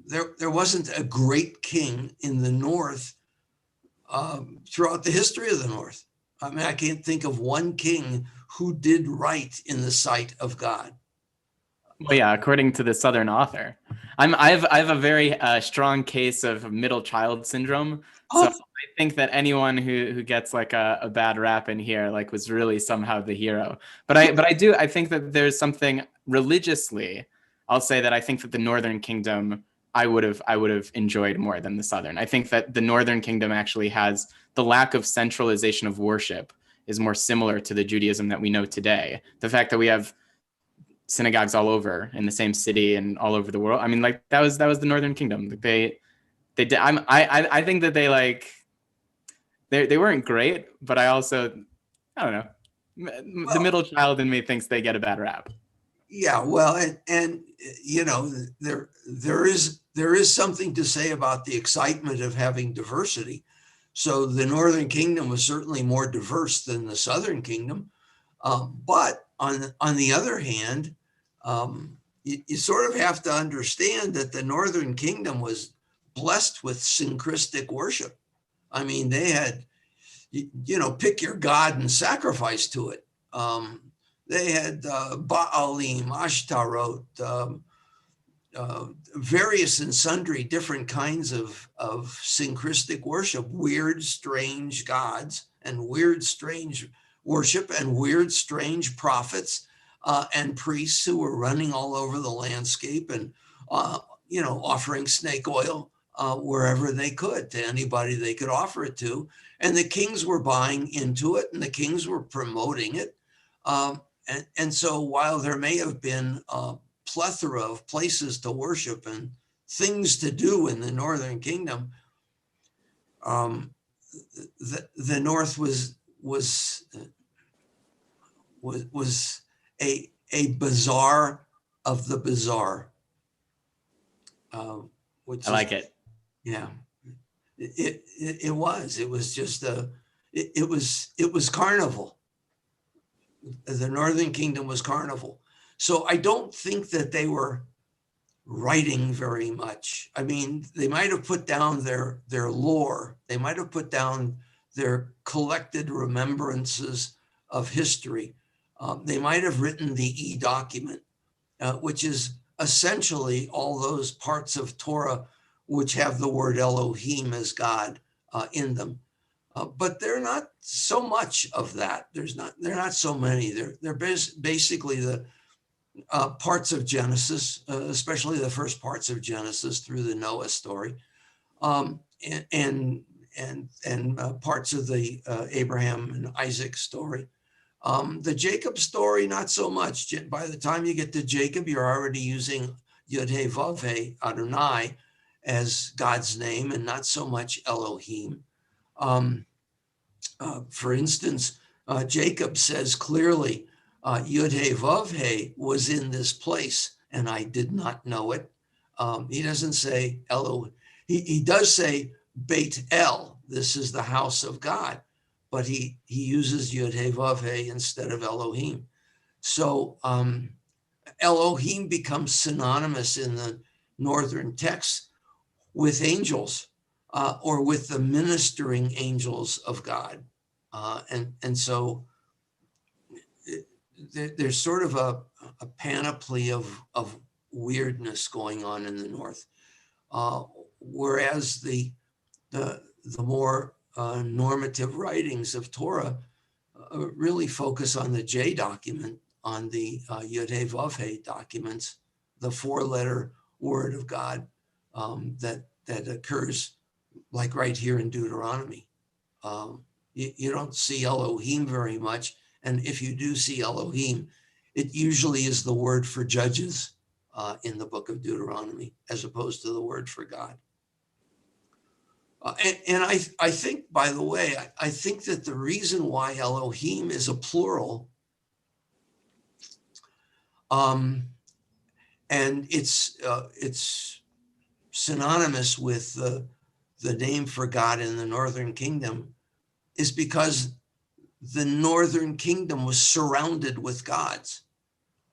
There wasn't a great king in the North throughout the history of the North. I mean, I can't think of one king who did right in the sight of God. Well, yeah, according to the Southern author, I have a very strong case of middle child syndrome. So I think that anyone who gets like a bad rap in here like was really somehow the hero. But I think that there's something religiously. I'll say that I think that the Northern Kingdom I would have enjoyed more than the Southern. I think that the Northern Kingdom actually has the lack of centralization of worship is more similar to the Judaism that we know today. The fact that we have synagogues all over in the same city and all over the world. I mean, like that was the Northern Kingdom. They did. I think that they weren't great, but I don't know. The middle child in me thinks they get a bad rap. Yeah, well, and you know, there is something to say about the excitement of having diversity. So the Northern Kingdom was certainly more diverse than the Southern Kingdom, but on the other hand, you sort of have to understand that the Northern Kingdom was blessed with syncretic worship. I mean, they had, you know, pick your god and sacrifice to it. They had Baalim, Ashtarot, various and sundry different kinds of syncretic worship, weird, strange gods and weird, strange worship and weird, strange prophets and priests who were running all over the landscape and, you know, offering snake oil wherever they could to anybody they could offer it to. And the kings were buying into it and the kings were promoting it. And so while there may have been a plethora of places to worship and things to do in the Northern Kingdom, the North was a bazaar of the bizarre. Which I like it. Yeah, it was. It was just it was carnival. The Northern Kingdom was carnival. So I don't think that they were writing very much. I mean, they might have put down their lore. They might have put down their collected remembrances of history. They might have written the e-document, which is essentially all those parts of Torah which have the word Elohim as God in them. But they're not so much of that. They're not so many. They're basically the parts of Genesis, especially the first parts of Genesis through the Noah story, and parts of the Abraham and Isaac story. The Jacob story, not so much. By the time you get to Jacob, you're already using Yod-Heh Vav-Heh Adonai as God's name and not so much Elohim. For instance, Jacob says clearly, Yod-Heh Vav-Heh was in this place and I did not know it. He doesn't say Elohim. He does say Beit El, this is the house of God, but he uses Yod-Heh Vav-Heh instead of Elohim. So Elohim becomes synonymous in the Northern texts with angels or with the ministering angels of God. And so there's sort of a panoply of weirdness going on in the North. Whereas the more normative writings of Torah really focus on the J document, on the Yod-Heh Vav-Heh documents, the four-letter word of God that occurs like right here in Deuteronomy. You don't see Elohim very much. And if you do see Elohim, it usually is the word for judges in the book of Deuteronomy, as opposed to the word for God. And I think, by the way, I think that the reason why Elohim is a plural, and it's synonymous with the name for God in the Northern Kingdom, is because the Northern Kingdom was surrounded with gods.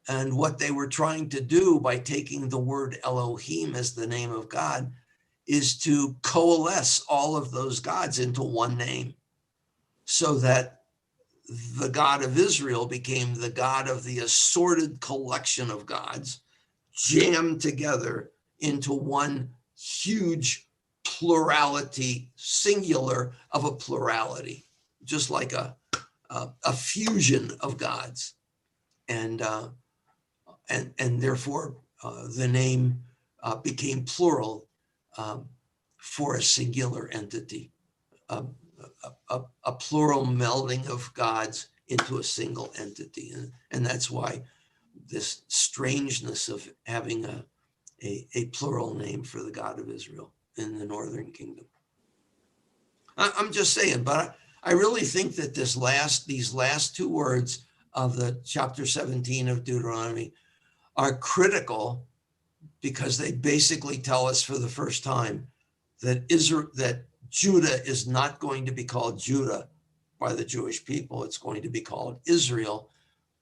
And what they were trying to do by taking the word Elohim as the name of God is to coalesce all of those gods into one name, so that the God of Israel became the God of the assorted collection of gods jammed together into one huge plurality, singular of a plurality, just like a fusion of gods. And therefore the name became plural for a singular entity. a plural melding of gods into a single entity. And that's why this strangeness of having a plural name for the God of Israel in the northern kingdom. I'm just saying, but I really think that these last two words of the chapter 17 of Deuteronomy are critical, because they basically tell us for the first time that Judah is not going to be called Judah by the Jewish people. It's going to be called Israel,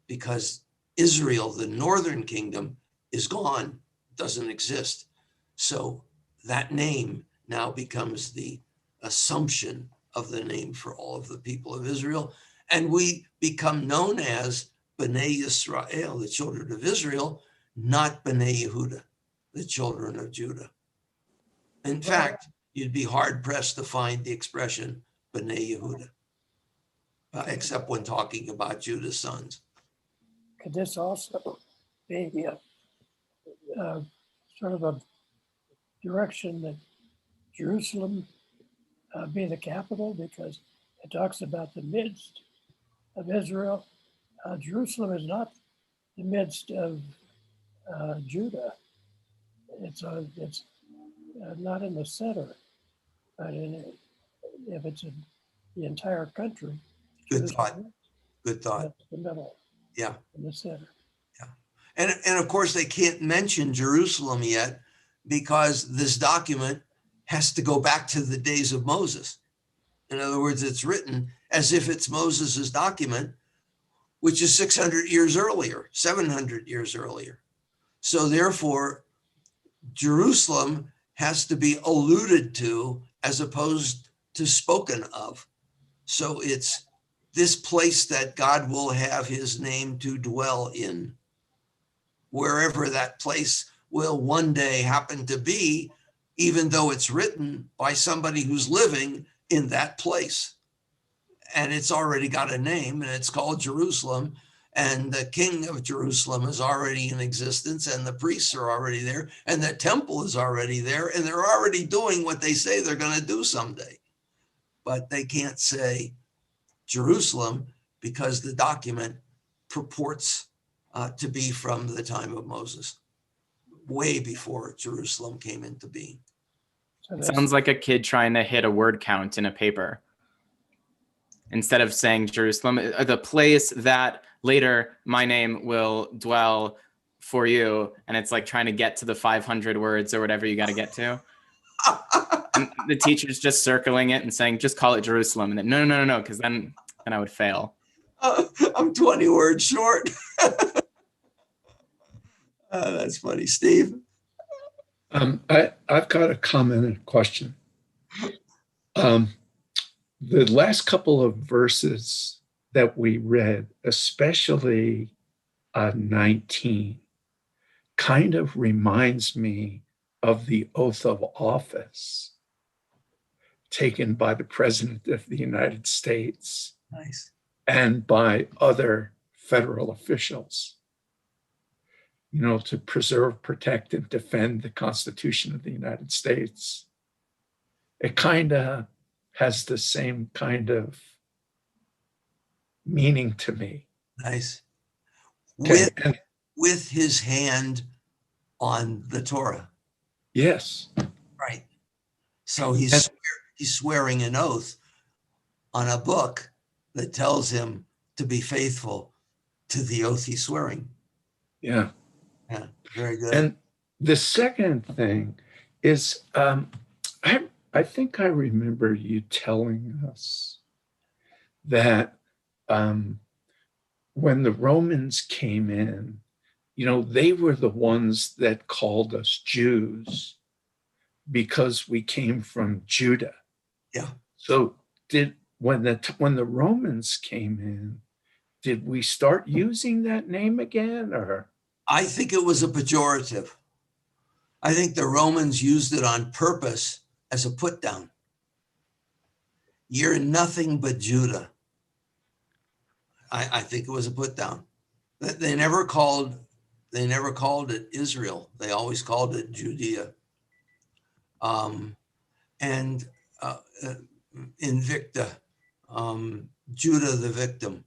because Israel, the northern kingdom, is gone, doesn't exist. So that name now becomes the assumption of the name for all of the people of Israel. And we become known as Bnei Yisrael, the children of Israel, not Bnei Yehuda, the children of Judah. In fact, you'd be hard pressed to find the expression Bnei Yehuda, except when talking about Judah's sons. Could this also be sort of a direction that Jerusalem be the capital, because it talks about the midst of Israel. Jerusalem is not the midst of Judah. It's not in the center, but if it's in the entire country. Good thought. Good thought. The middle. Yeah. In the center. Yeah. And of course, they can't mention Jerusalem yet, because this document has to go back to the days of Moses. In other words, it's written as if it's Moses's document, which is 600 years earlier, 700 years earlier. So therefore, Jerusalem has to be alluded to as opposed to spoken of. So it's this place that God will have his name to dwell in, wherever that place will one day happen to be, even though it's written by somebody who's living in that place. And it's already got a name, and it's called Jerusalem. And the king of Jerusalem is already in existence, and the priests are already there, and the temple is already there, and they're already doing what they say they're going to do someday. But they can't say Jerusalem, because the document purports to be from the time of Moses, way before Jerusalem came into being. It sounds like a kid trying to hit a word count in a paper. Instead of saying Jerusalem, the place that later my name will dwell for you. And it's like trying to get to the 500 words or whatever you got to get to. And the teacher's just circling it and saying, just call it Jerusalem. And then, no, because then I would fail. I'm 20 words short. That's funny. Steve? I've got a comment and a question. The last couple of verses that we read, especially 19, kind of reminds me of the oath of office taken by the President of the United States. Nice. And by other federal officials, to preserve, protect, and defend the Constitution of the United States. It kind of has the same kind of meaning to me. Nice. Okay. With his hand on the Torah. Yes. Right. So he's swearing an oath on a book that tells him to be faithful to the oath he's swearing. Yeah. Yeah, very good. And the second thing is, I think I remember you telling us that when the Romans came in, they were the ones that called us Jews because we came from Judah. Yeah. So when the Romans came in, did we start using that name again, or? I think it was a pejorative. I think the Romans used it on purpose as a put down. You're nothing but Judah. I think it was a put down. They never called it Israel. They always called it Judea. invicta, Judah the victim,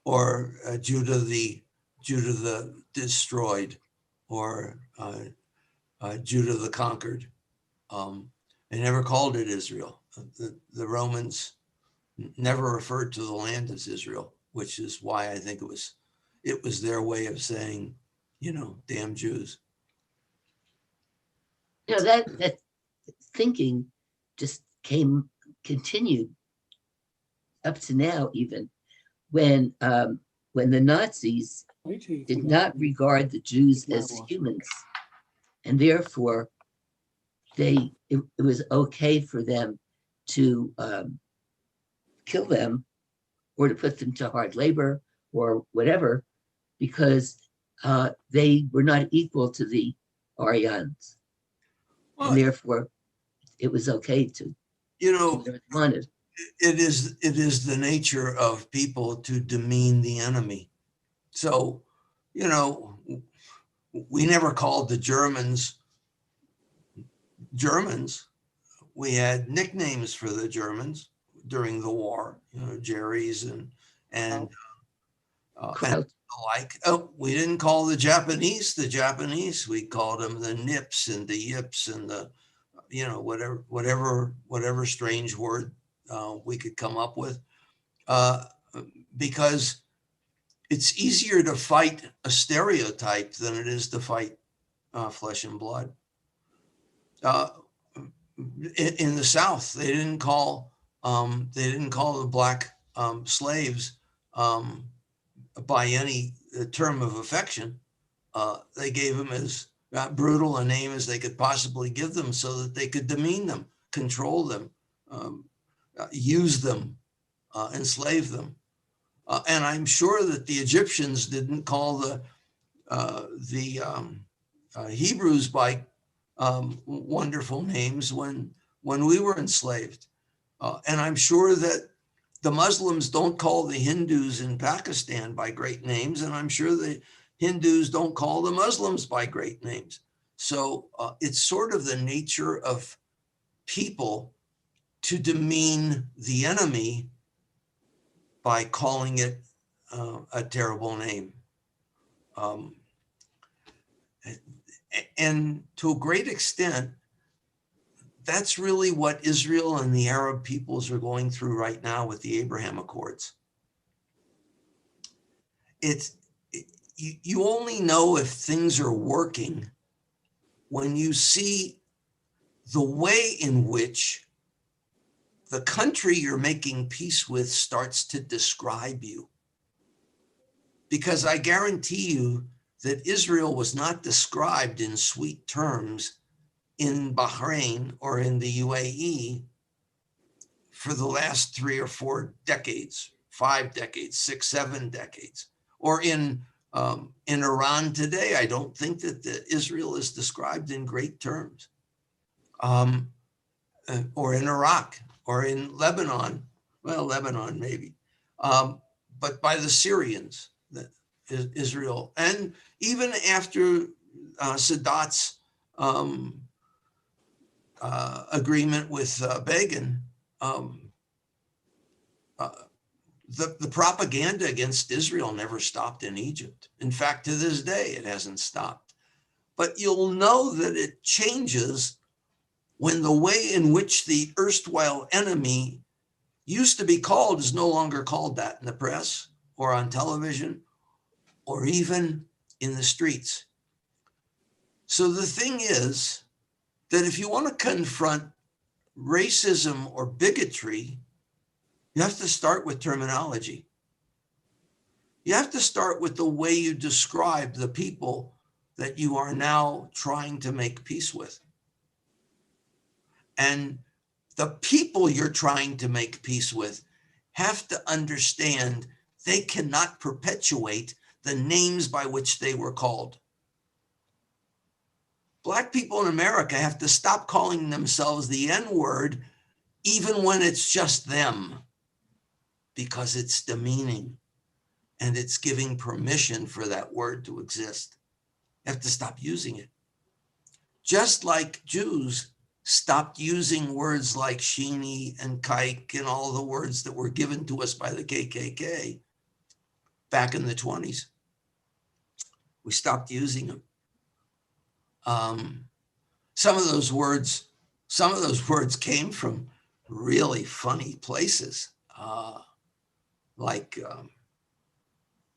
or Judah the destroyed, or Judah the conquered. They never called it Israel. The Romans never referred to the land as Israel, which is why I think it was their way of saying, damn Jews. That thinking just continued up to now, even when the Nazis did not regard the Jews as humans, and therefore it was okay for them to kill them or to put them to hard labor or whatever, because they were not equal to the Aryans. And therefore, it was okay to do whatever they wanted. It is the nature of people to demean the enemy. So, we never called the Germans. We had nicknames for the Germans during the war, Jerry's and the like. Oh, we didn't call the Japanese. We called them the nips and the yips and the, whatever strange word we could come up with, because it's easier to fight a stereotype than it is to fight flesh and blood. In the South, they didn't call the black slaves by any term of affection. They gave them as brutal a name as they could possibly give them, so that they could demean them, control them, use them, enslave them. And I'm sure that the Egyptians didn't call the Hebrews by wonderful names when we were enslaved. And I'm sure that the Muslims don't call the Hindus in Pakistan by great names, and I'm sure the Hindus don't call the Muslims by great names. So it's sort of the nature of people to demean the enemy by calling it a terrible name. And to a great extent, that's really what Israel and the Arab peoples are going through right now with the Abraham Accords. You only know if things are working when you see the way in which the country you're making peace with starts to describe you. Because I guarantee you that Israel was not described in sweet terms in Bahrain or in the UAE for the last 3 or 4 decades, 5 decades, 6, 7 decades, or in Iran today. I don't think that Israel is described in great terms, or in Iraq or in Lebanon. Well, Lebanon maybe, but by the Syrians, Israel, and even after Sadat's agreement with Begin, the propaganda against Israel never stopped in Egypt. In fact, to this day, it hasn't stopped. But you'll know that it changes when the way in which the erstwhile enemy used to be called is no longer called that in the press or on television or even in the streets. So the thing is that if you want to confront racism or bigotry, you have to start with terminology. You have to start with the way you describe the people that you are now trying to make peace with. And the people you're trying to make peace with have to understand they cannot perpetuate the names by which they were called. Black people in America have to stop calling themselves the N-word, even when it's just them, because it's demeaning and it's giving permission for that word to exist. You have to stop using it. Just like Jews stopped using words like Sheeny and Kike and all the words that were given to us by the KKK back in the 20s. We stopped using them. Some of those words came from really funny places. Like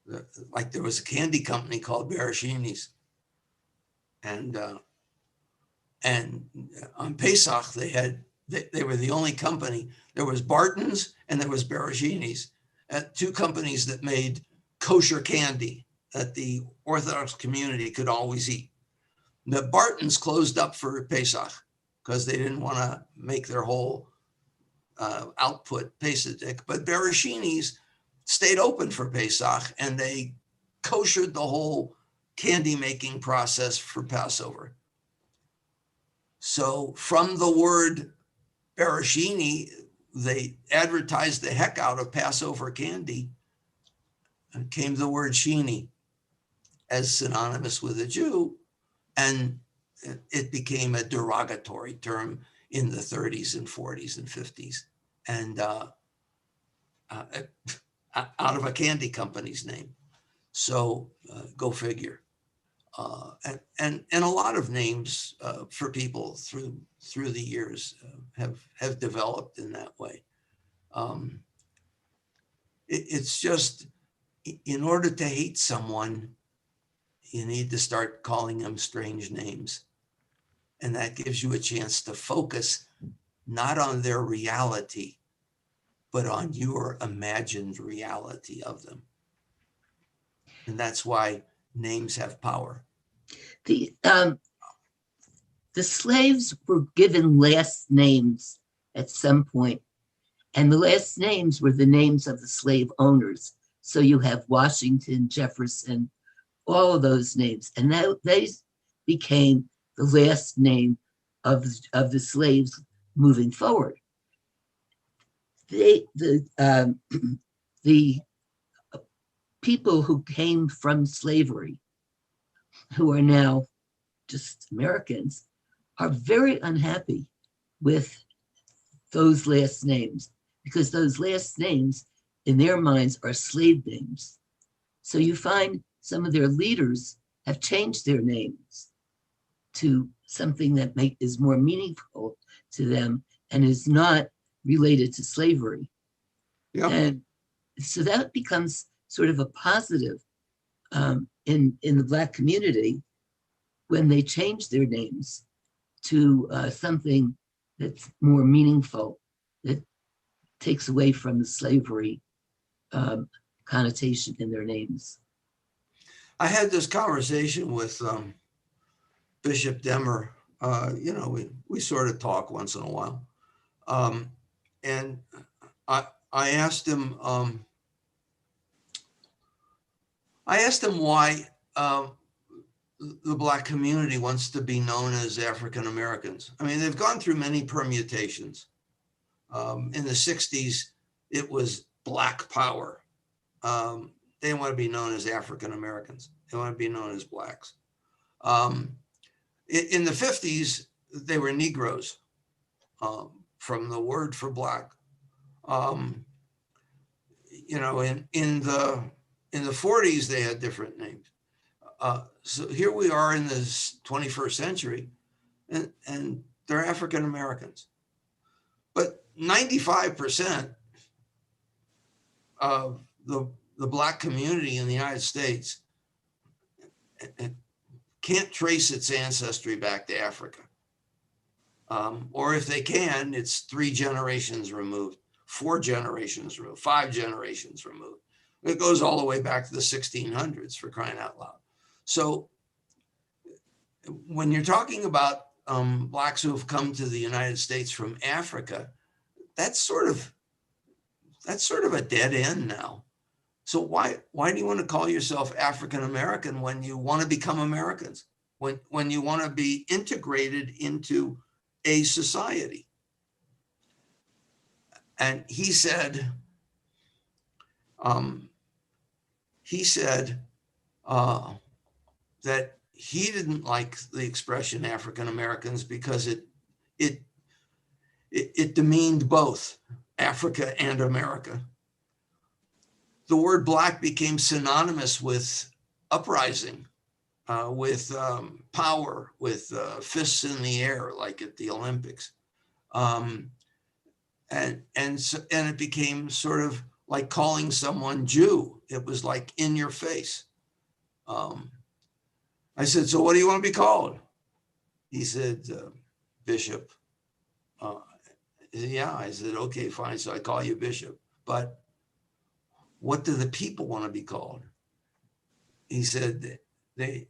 there was a candy company called Bereshini's, and on Pesach they were the only company. There was Barton's and there was Bereshini's, two companies that made kosher candy that the Orthodox community could always eat. The Barton's closed up for Pesach because they didn't want to make their whole output Pesach, but Bereshini's stayed open for Pesach, and they koshered the whole candy making process for Passover. So from the word Bereshini, they advertised the heck out of Passover candy, and came the word Sheeny as synonymous with a Jew, and it became a derogatory term in the 30s and 40s and 50s, and out of a candy company's name. So go figure. And a lot of names for people through the years have developed in that way. It's just, in order to hate someone, you need to start calling them strange names. And that gives you a chance to focus not on their reality, but on your imagined reality of them. And that's why names have power. The slaves were given last names at some point, and the last names were the names of the slave owners. So you have Washington, Jefferson, all of those names, and they became the last name of the slaves moving forward. The people who came from slavery, who are now just Americans, are very unhappy with those last names, because those last names in their minds are slave names. So you find some of their leaders have changed their names to something that is more meaningful to them and is not related to slavery. Yeah. And so that becomes sort of a positive in the Black community when they change their names to something that's more meaningful, that takes away from the slavery connotation in their names. I had this conversation with Bishop Demmer. We sort of talk once in a while. And I asked him why the Black community wants to be known as African Americans. I mean, they've gone through many permutations. In the 60s, it was Black Power. They didn't want to be known as African Americans. They want to be known as Blacks. In the 50s, they were Negroes, from the word for Black. In the 40s, they had different names. So here we are in this 21st century, and they're African Americans. But 95% of the Black community in the United States can't trace its ancestry back to Africa. Or if they can, it's 3 generations removed, 4 generations removed, 5 generations removed. It goes all the way back to the 1600s, for crying out loud. So when you're talking about Blacks who have come to the United States from Africa, that's sort of a dead end now. So why do you want to call yourself African American when you want to become Americans, when you want to be integrated into a society? And he said that he didn't like the expression African Americans because it it demeaned both Africa and America. The word black became synonymous with uprising, with power, with fists in the air, like at the Olympics. And it became sort of like calling someone Jew. It was like in your face. I said, so what do you want to be called? He said, Bishop. Yeah, I said, okay, fine. So I call you Bishop. But what do the people want to be called? He said, I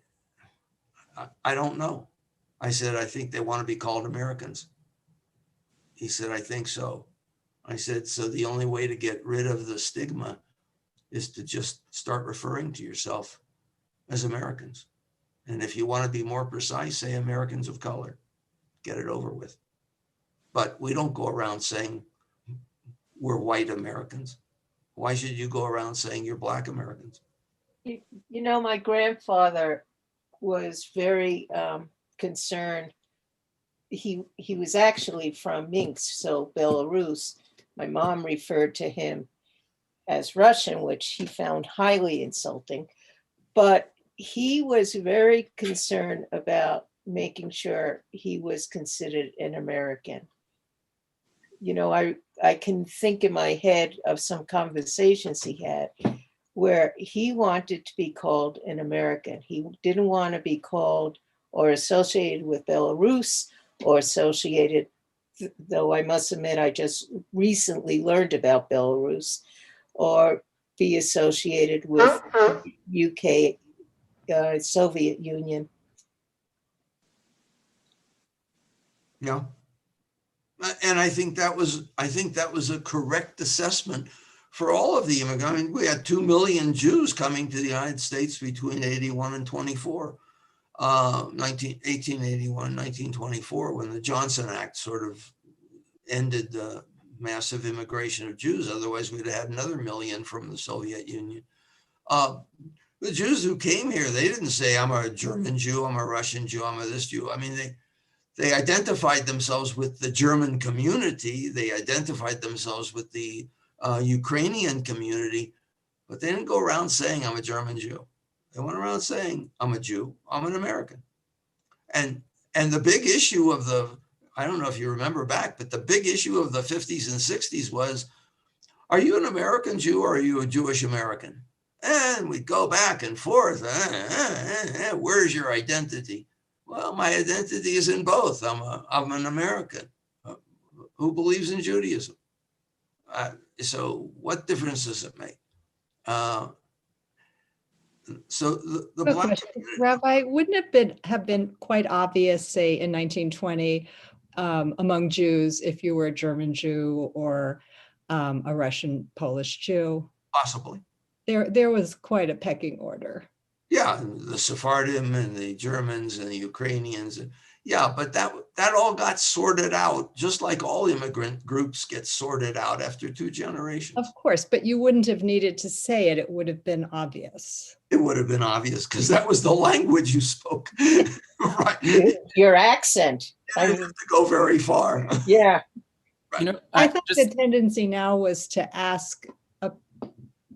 don't know. I said, I think they want to be called Americans. He said, I think so. I said, so the only way to get rid of the stigma is to just start referring to yourself as Americans. And if you want to be more precise, say Americans of color. Get it over with. But we don't go around saying we're white Americans. Why should you go around saying you're black Americans? You know, my grandfather was very concerned. He was actually from Minsk, so Belarus. My mom referred to him as Russian, which he found highly insulting. But he was very concerned about making sure he was considered an American. You know, I can think in my head of some conversations he had where he wanted to be called an American. He didn't want to be called or associated with Belarus or associated, though I must admit I just recently learned about Belarus, or be associated with UK, Soviet Union. Yeah. And I think that was a correct assessment for all of the immigrants. I mean, we had 2 million Jews coming to the United States between 81 and 24, 1881, 1924, when the Johnson Act sort of ended the massive immigration of Jews. Otherwise, we'd have had another million from the Soviet Union. The Jews who came here, they didn't say, I'm a German Jew, I'm a Russian Jew, I'm a this Jew. I mean, they identified themselves with the German community. They identified themselves with the Ukrainian community, but they didn't go around saying, I'm a German Jew. They went around saying, I'm a Jew, I'm an American. And the big issue of I don't know if you remember back, but the big issue of the 50s and 60s was, are you an American Jew or are you a Jewish American? And we'd go back and forth. Where's your identity? Well, my identity is in both. I'm an American who believes in Judaism. So what difference does it make? So the black Rabbi, wouldn't it have been quite obvious, say in 1920, among Jews, if you were a German Jew or a Russian Polish Jew? Possibly. There was quite a pecking order. Yeah, the Sephardim and the Germans and the Ukrainians. Yeah, but that all got sorted out, just like all immigrant groups get sorted out after 2 generations. Of course, but you wouldn't have needed to say it. It would have been obvious. It would have been obvious because that was the language you spoke. Right. Your accent. I didn't have to go very far. Yeah. Right. You know, I thought the tendency now was to ask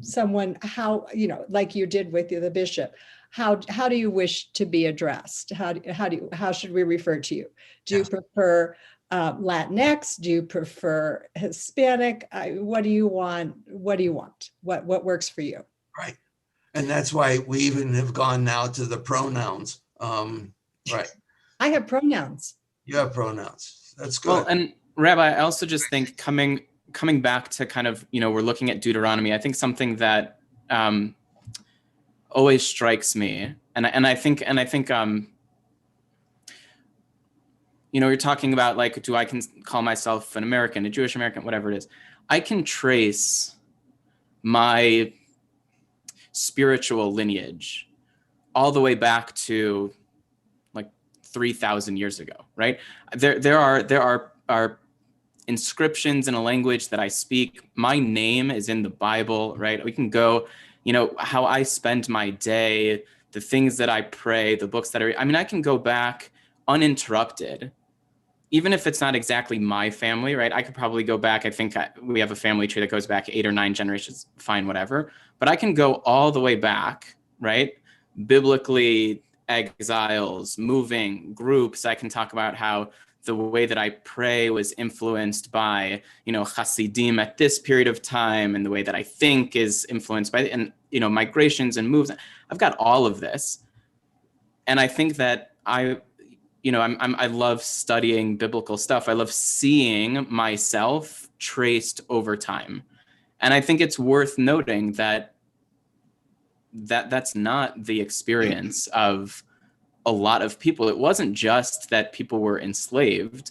someone how, like you did with the bishop, how do you wish to be addressed? How should we refer to you? Do you prefer Latinx? Do you prefer Hispanic? What do you want? What works for you? Right. And that's why we even have gone now to the pronouns. Right. I have pronouns. You have pronouns. That's good. Well, and Rabbi, I also just think coming back to kind of, we're looking at Deuteronomy, I think something that always strikes me, and I think you're talking about like, do I can call myself an American, a Jewish American, whatever it is. I can trace my spiritual lineage all the way back to like 3,000 years ago, right? There are inscriptions in a language that I speak. My name is in the Bible, right? We can go, how I spend my day, the things that I pray, the books that I read. I mean, I can go back uninterrupted even if it's not exactly my family, right? I could probably go back. I think we have a family tree that goes back 8 or 9 generations, fine, whatever. But I can go all the way back, right? Biblically, exiles, moving groups. I can talk about how the way that I pray was influenced by, Hasidim at this period of time, and the way that I think is influenced by, and, migrations and moves. I've got all of this. And I think that I love studying biblical stuff. I love seeing myself traced over time. And I think it's worth noting that that's not the experience of a lot of people. It wasn't just that people were enslaved.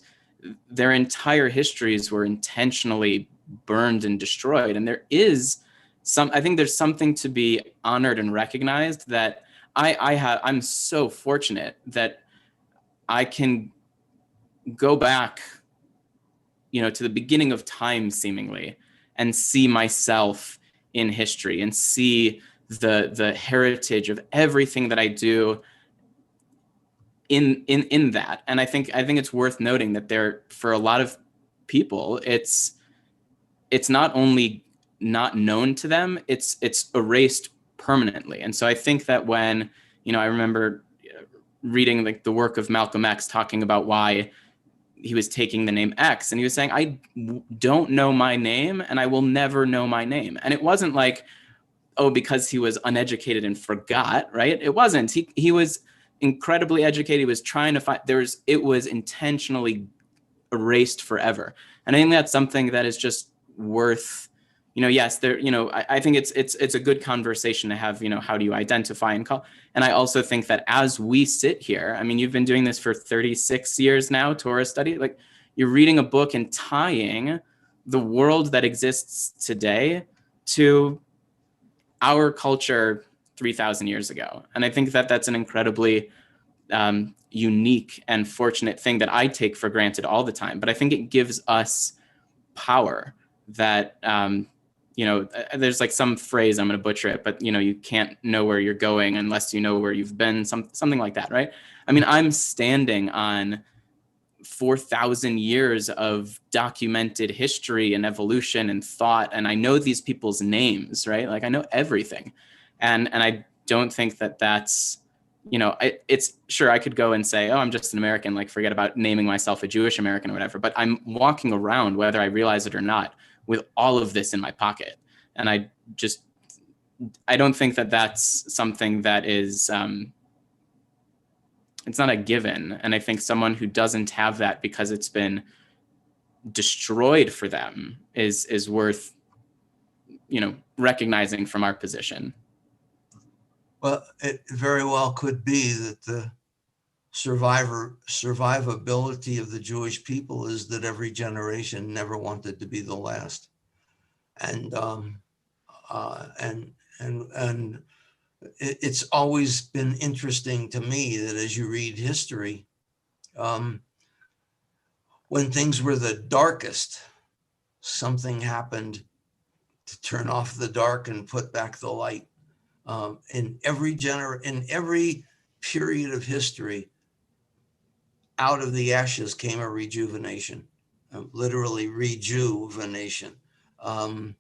Their entire histories were intentionally burned and destroyed. And I think there's something to be honored and recognized that I'm so fortunate that I can go back, to the beginning of time seemingly, and see myself in history and see the heritage of everything that I do in that. And I think it's worth noting that for a lot of people, it's not only not known to them, it's erased permanently. And so I think that when, I remember reading like the work of Malcolm X talking about why he was taking the name X, and he was saying, I don't know my name and I will never know my name. And it wasn't like, oh, because he was uneducated and forgot, right? It wasn't. He was incredibly educated. He was trying to find, it was intentionally erased forever. And I think that's something that is just worth, yes, I think it's a good conversation to have, how do you identify and call? And I also think that as we sit here, I mean, you've been doing this for 36 years now, Torah study, like you're reading a book and tying the world that exists today to our culture 3,000 years ago. And I think that that's an incredibly unique and fortunate thing that I take for granted all the time. But I think it gives us power that, there's like some phrase, I'm going to butcher it, but you can't know where you're going unless you know where you've been, something like that, right? I mean, I'm standing on 4,000 years of documented history and evolution and thought, and I know these people's names, right? Like I know everything. And I don't think that that's, it's sure I could go and say, oh, I'm just an American, like forget about naming myself a Jewish American or whatever, but I'm walking around, whether I realize it or not, with all of this in my pocket. And I don't think that that's something that is, it's not a given. And I think someone who doesn't have that because it's been destroyed for them is worth, recognizing from our position. Well, it very well could be that the survivability of the Jewish people is that every generation never wanted to be the last. And it's always been interesting to me that as you read history, when things were the darkest, something happened to turn off the dark and put back the light. In every period of history, out of the ashes came a rejuvenation, literally rejuvenation. We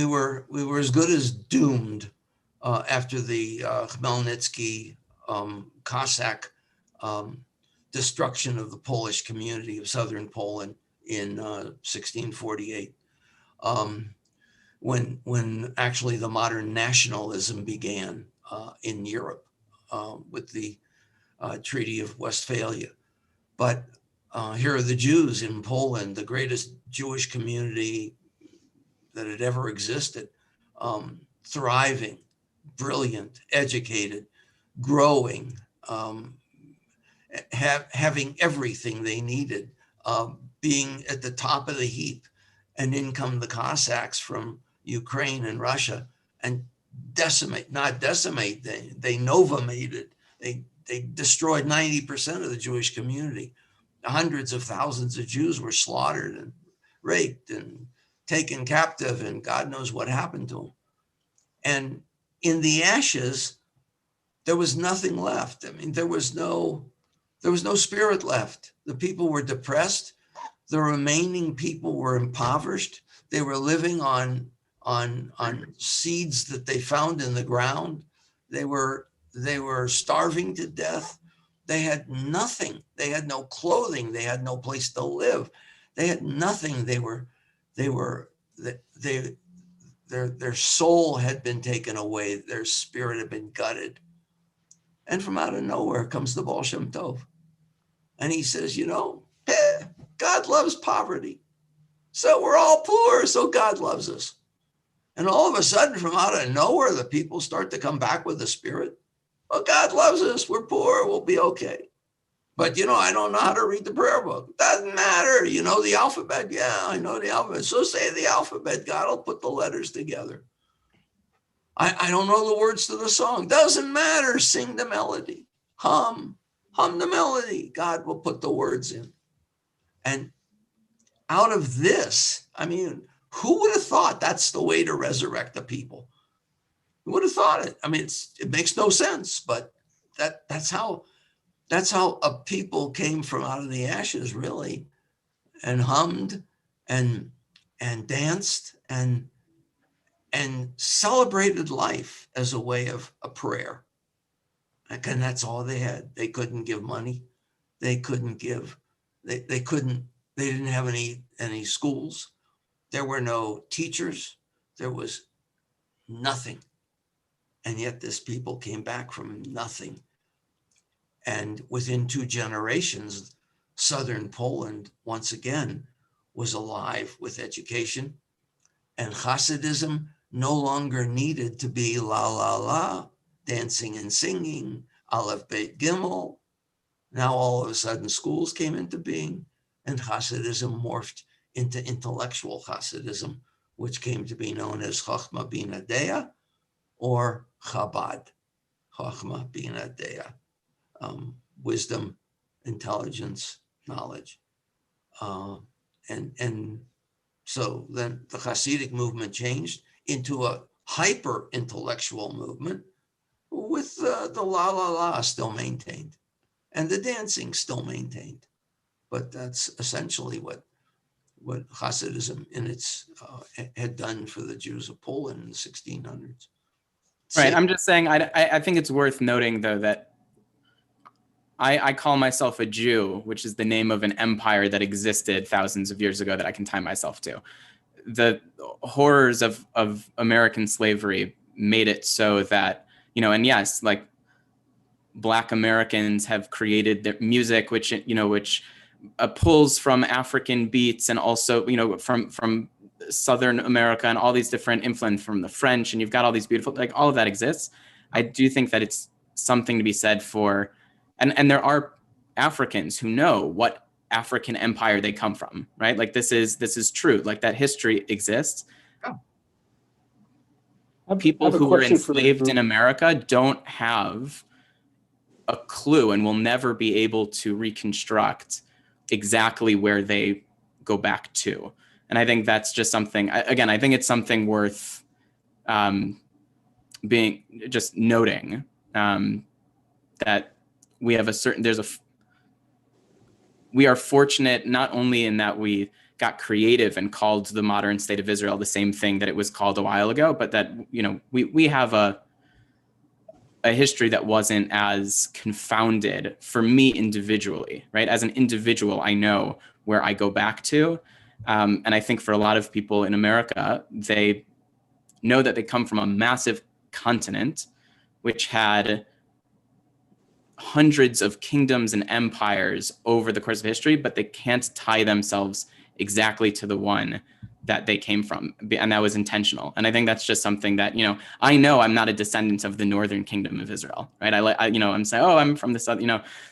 were as good as doomed after the Khmelnytsky Cossack destruction of the Polish community of southern Poland in 1648. When actually the modern nationalism began in Europe with the Treaty of Westphalia. But here are the Jews in Poland, the greatest Jewish community that had ever existed, thriving, brilliant, educated, growing, having everything they needed, being at the top of the heap. And in come the Cossacks from Ukraine and Russia and not decimate, they novamated. They destroyed 90% of the Jewish community. Hundreds of thousands of Jews were slaughtered and raped and taken captive, and God knows what happened to them. And in the ashes, there was nothing left. I mean, there was no spirit left. The people were depressed. The remaining people were impoverished. They were living on seeds that they found in the ground. They were starving to death. They had nothing. They had no clothing. They had no place to live. They had nothing. Their soul had been taken away. Their spirit had been gutted. And from out of nowhere comes the Baal Shem Tov. And he says, God loves poverty. So we're all poor, so God loves us. And all of a sudden, from out of nowhere, the people start to come back with the spirit. Well, God loves us. We're poor. We'll be okay. But, I don't know how to read the prayer book. Doesn't matter. You know the alphabet? Yeah, I know the alphabet. So say the alphabet. God will put the letters together. I don't know the words to the song. Doesn't matter. Sing the melody. Hum the melody. God will put the words in. And out of this, who would have thought that's the way to resurrect the people? Who would have thought it? It makes no sense, but that's how a people came from out of the ashes, really, and hummed and danced and celebrated life as a way of a prayer. And that's all they had. They couldn't give money. They couldn't give. They didn't have any schools. There were no teachers. There was nothing. And yet this people came back from nothing. And within 2 generations, Southern Poland, once again, was alive with education. And Hasidism no longer needed to be la, la, la, dancing and singing, Aleph, Bet, Gimel. Now all of a sudden schools came into being, and Hasidism morphed into intellectual Hasidism, which came to be known as Chochma Bina Dea or Chabad. Chochma Bina Dea, wisdom, intelligence, knowledge. And so then the Hasidic movement changed into a hyper intellectual movement with the la la la still maintained and the dancing still maintained. But that's essentially what Hasidism in its had done for the Jews of Poland in the 1600s. Right. I'm just saying, I think it's worth noting, though, that I call myself a Jew, which is the name of an empire that existed thousands of years ago that I can tie myself to. The horrors of American slavery made it so that, and yes, like Black Americans have created their music, which pulls from African beats and also, from Southern America and all these different influence from the French, and you've got all these beautiful, like all of that exists. I do think that it's something to be said for, and there are Africans who know what African empire they come from, right? Like this is true, like that history exists. People who were enslaved in America don't have a clue and will never be able to reconstruct exactly where they go back to. And I think that's just something, again, I think it's something worth just noting that we have we are fortunate not only in that we got creative and called the modern state of Israel the same thing that it was called a while ago, but that, we have a history that wasn't as confounded for me individually, right? As an individual, I know where I go back to. And I think for a lot of people in America, they know that they come from a massive continent, which had hundreds of kingdoms and empires over the course of history, but they can't tie themselves exactly to the one that they came from. And that was intentional. And I think that's just something that, I know I'm not a descendant of the Northern Kingdom of Israel, right? I'm saying, I'm from the South,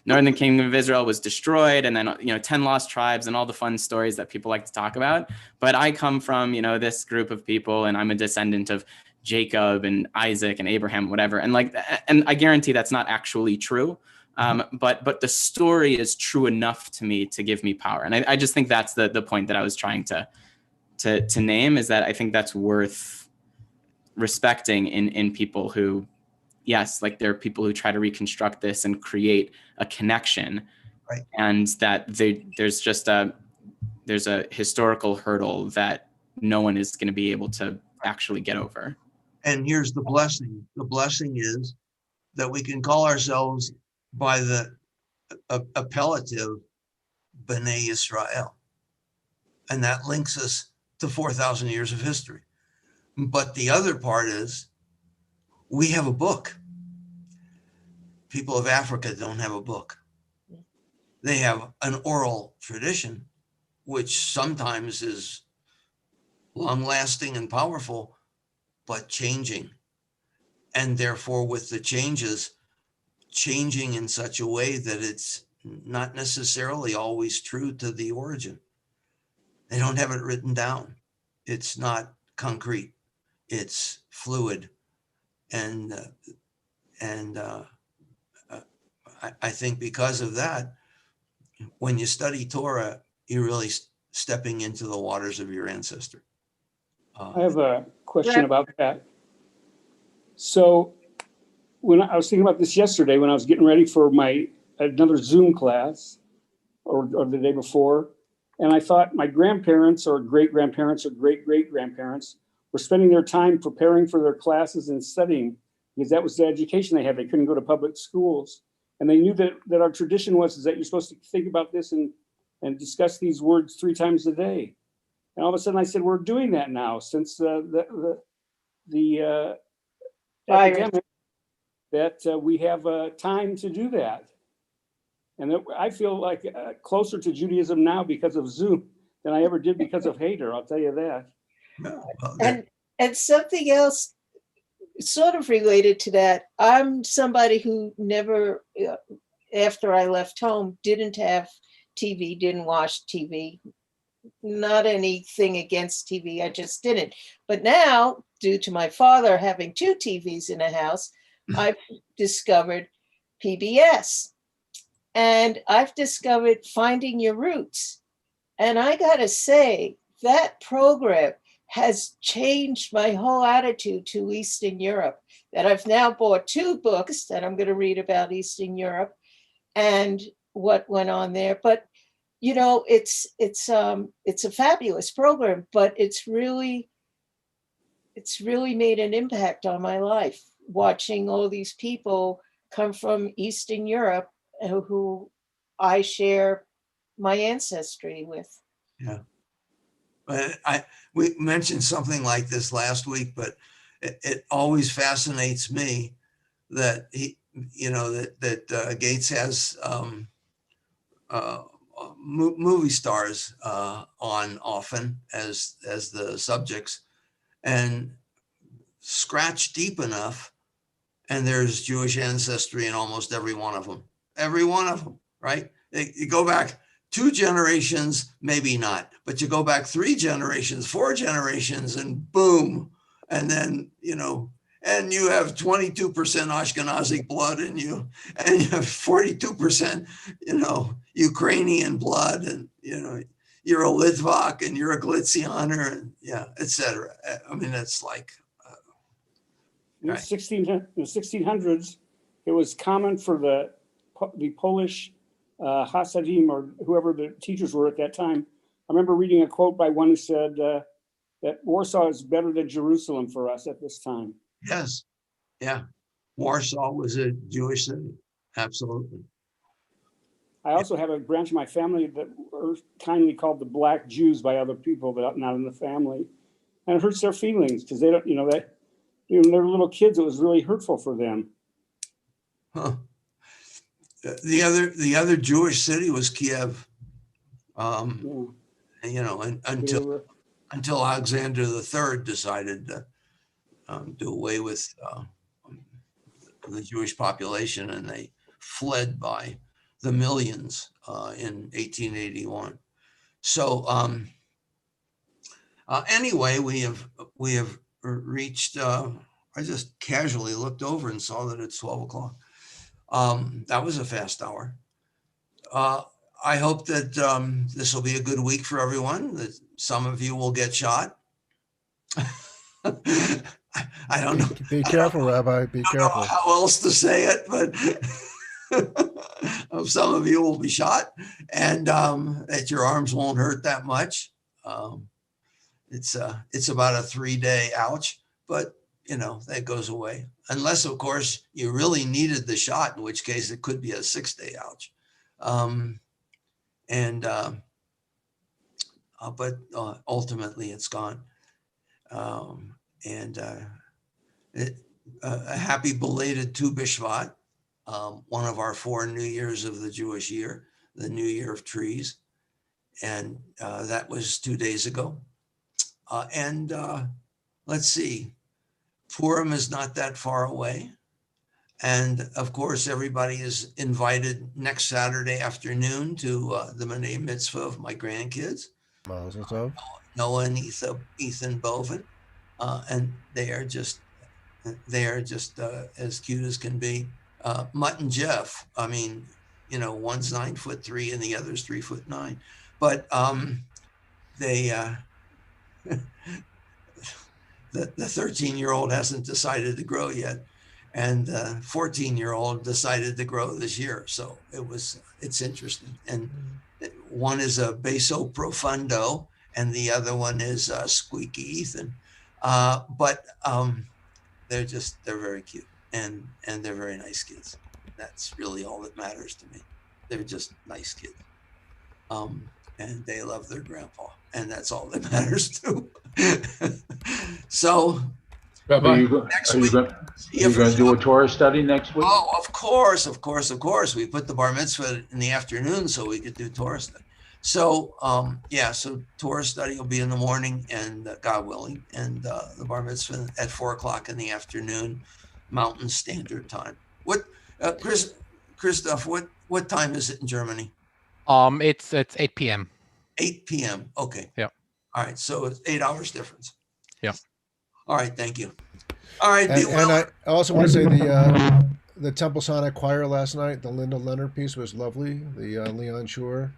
Northern Kingdom of Israel was destroyed. And then, 10 lost tribes and all the fun stories that people like to talk about. But I come from, this group of people, and I'm a descendant of Jacob and Isaac and Abraham, whatever. And and I guarantee that's not actually true. But the story is true enough to me to give me power. And I just think that's the point that I was trying to name, is that I think that's worth respecting in people who yes, like there are people who try to reconstruct this and create a connection, right? And that there's a historical hurdle that no one is going to be able to actually get over. And here's the blessing. The blessing is that we can call ourselves by the appellative B'nai Israel. And that links us to 4,000 years of history. But the other part is we have a book. People of Africa don't have a book. They have an oral tradition, which sometimes is long-lasting and powerful, but changing. And therefore, with the changes, changing in such a way that it's not necessarily always true to the origin. They don't have it written down. It's not concrete. It's fluid. And I think because of that, when you study Torah, you're really stepping into the waters of your ancestor. I have a question about that. So when I was thinking about this yesterday, when I was getting ready for another Zoom class or the day before, and I thought my grandparents or great-grandparents or great-great-grandparents were spending their time preparing for their classes and studying, because that was the education they had. They couldn't go to public schools. And they knew that our tradition was that you're supposed to think about this and discuss these words 3 times a day. And all of a sudden I said, we're doing that now since the epidemic, that we have time to do that. And that I feel like closer to Judaism now because of Zoom than I ever did because of Hader, I'll tell you that. And something else sort of related to that, I'm somebody who never, after I left home, didn't have TV, didn't watch TV. Not anything against TV, I just didn't. But now, due to my father having 2 TVs in a house, I've discovered PBS. And I've discovered Finding Your Roots. And I gotta say, that program has changed my whole attitude to Eastern Europe, that I've now bought 2 books that I'm gonna read about Eastern Europe and what went on there. But you know, it's a fabulous program, but it's really made an impact on my life, watching all these people come from Eastern Europe who I share my ancestry with. Yeah. But we mentioned something like this last week, but it always fascinates me that that Gates has movie stars on often as the subjects, and scratch deep enough, and there's Jewish ancestry in almost every one of them. Every one of them, right? You go back 2 generations, maybe not, but you go back 3 generations, 4 generations, and boom. And then, and you have 22% Ashkenazi blood in you, and you have 42%, Ukrainian blood, and, you're a Litvak and you're a Glitzianer, and etc. I mean, it's like, in the 1600s, it was common for the Polish Hasidim or whoever the teachers were at that time. I remember reading a quote by one who said that Warsaw is better than Jerusalem for us at this time. Yes. Yeah. Warsaw was a Jewish city. Absolutely. I also have a branch of my family that are kindly called the Black Jews by other people, but not in the family. And it hurts their feelings because they don't, when they're little kids, it was really hurtful for them. Huh. The other Jewish city was Kiev. Until Alexander III decided to do away with the Jewish population, and they fled by the millions in 1881. So anyway, we have reached. I just casually looked over and saw that it's 12 o'clock. That was a fast hour. I hope that this will be a good week for everyone, that some of you will get shot. I don't know. Be careful, Rabbi. Be careful. How else to say it, but some of you will be shot, and that your arms won't hurt that much. It's about a 3-day ouch, but that goes away, unless of course you really needed the shot, in which case it could be a 6-day ouch. But ultimately it's gone. A happy belated Tu B'Shvat, one of our 4 New Years of the Jewish year, the New Year of Trees. And that was 2 days ago. Let's see, Purim is not that far away. And of course, everybody is invited next Saturday afternoon to the B'nai Mitzvah of my grandkids, Noah and Ethan Boven. And they are just as cute as can be. Mutt and Jeff, I mean, one's 9'3" and the other's 3'9". But the 13-year-old hasn't decided to grow yet, and the 14-year-old decided to grow this year. So it's interesting. And one is a basso profundo, and the other one is squeaky Ethan. But they're very cute, and they're very nice kids. That's really all that matters to me. They're just nice kids. And they love their grandpa, and that's all that matters too. So, Rabbi, are you going to do a Torah study next week? Oh, of course. We put the bar mitzvah in the afternoon so we could do Torah study. So, so Torah study will be in the morning, and God willing, and the bar mitzvah at 4:00 in the afternoon, Mountain Standard Time. What, Christoph? What time is it in Germany? It's 8 p.m. 8 p.m. Okay. Yeah. All right. So it's 8 hours difference. Yeah. All right. Thank you. All right. And I also want to say the Temple Sonic Choir last night, the Linda Leonard piece was lovely. The Leon Shore.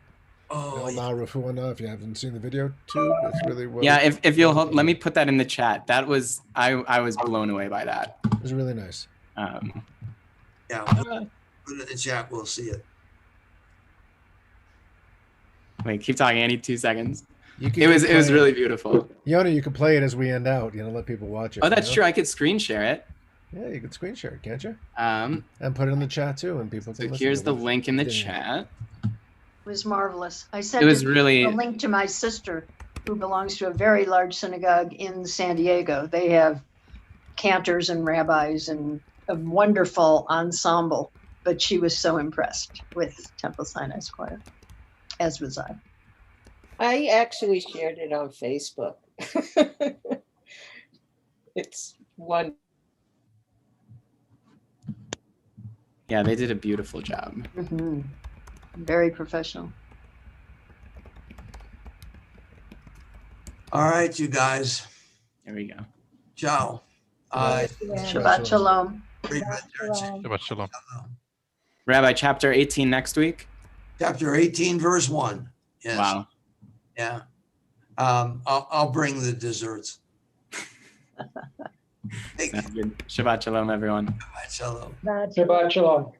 Oh, if you haven't seen the video too, it's really well. Yeah, if you'll let me put that in the chat. That was I was blown away by that. It was really nice. Yeah, put it in the chat. We'll see it. Wait, keep talking. I need 2 seconds. It was really beautiful. Yoni, you can play it as we end out. Let people watch it. Oh, that's true. I could screen share it. Yeah, you could screen share it, can't you? And put it in the chat too, and people can listen. Here's the link in the chat. It was marvelous. I sent It was really a link to my sister, who belongs to a very large synagogue in San Diego. They have cantors and rabbis and a wonderful ensemble, but she was so impressed with Temple Sinai's choir, as was I. I actually shared it on Facebook. It's one. Yeah, they did a beautiful job. Mm-hmm. Very professional. All right, you guys. There we go. Ciao. Shabbat shalom. Shabbat shalom. Rabbi, chapter 18 next week? Chapter 18, verse 1. Yes. Wow. Yeah. I'll bring the desserts. Shabbat shalom, everyone. Shabbat shalom. Shabbat shalom.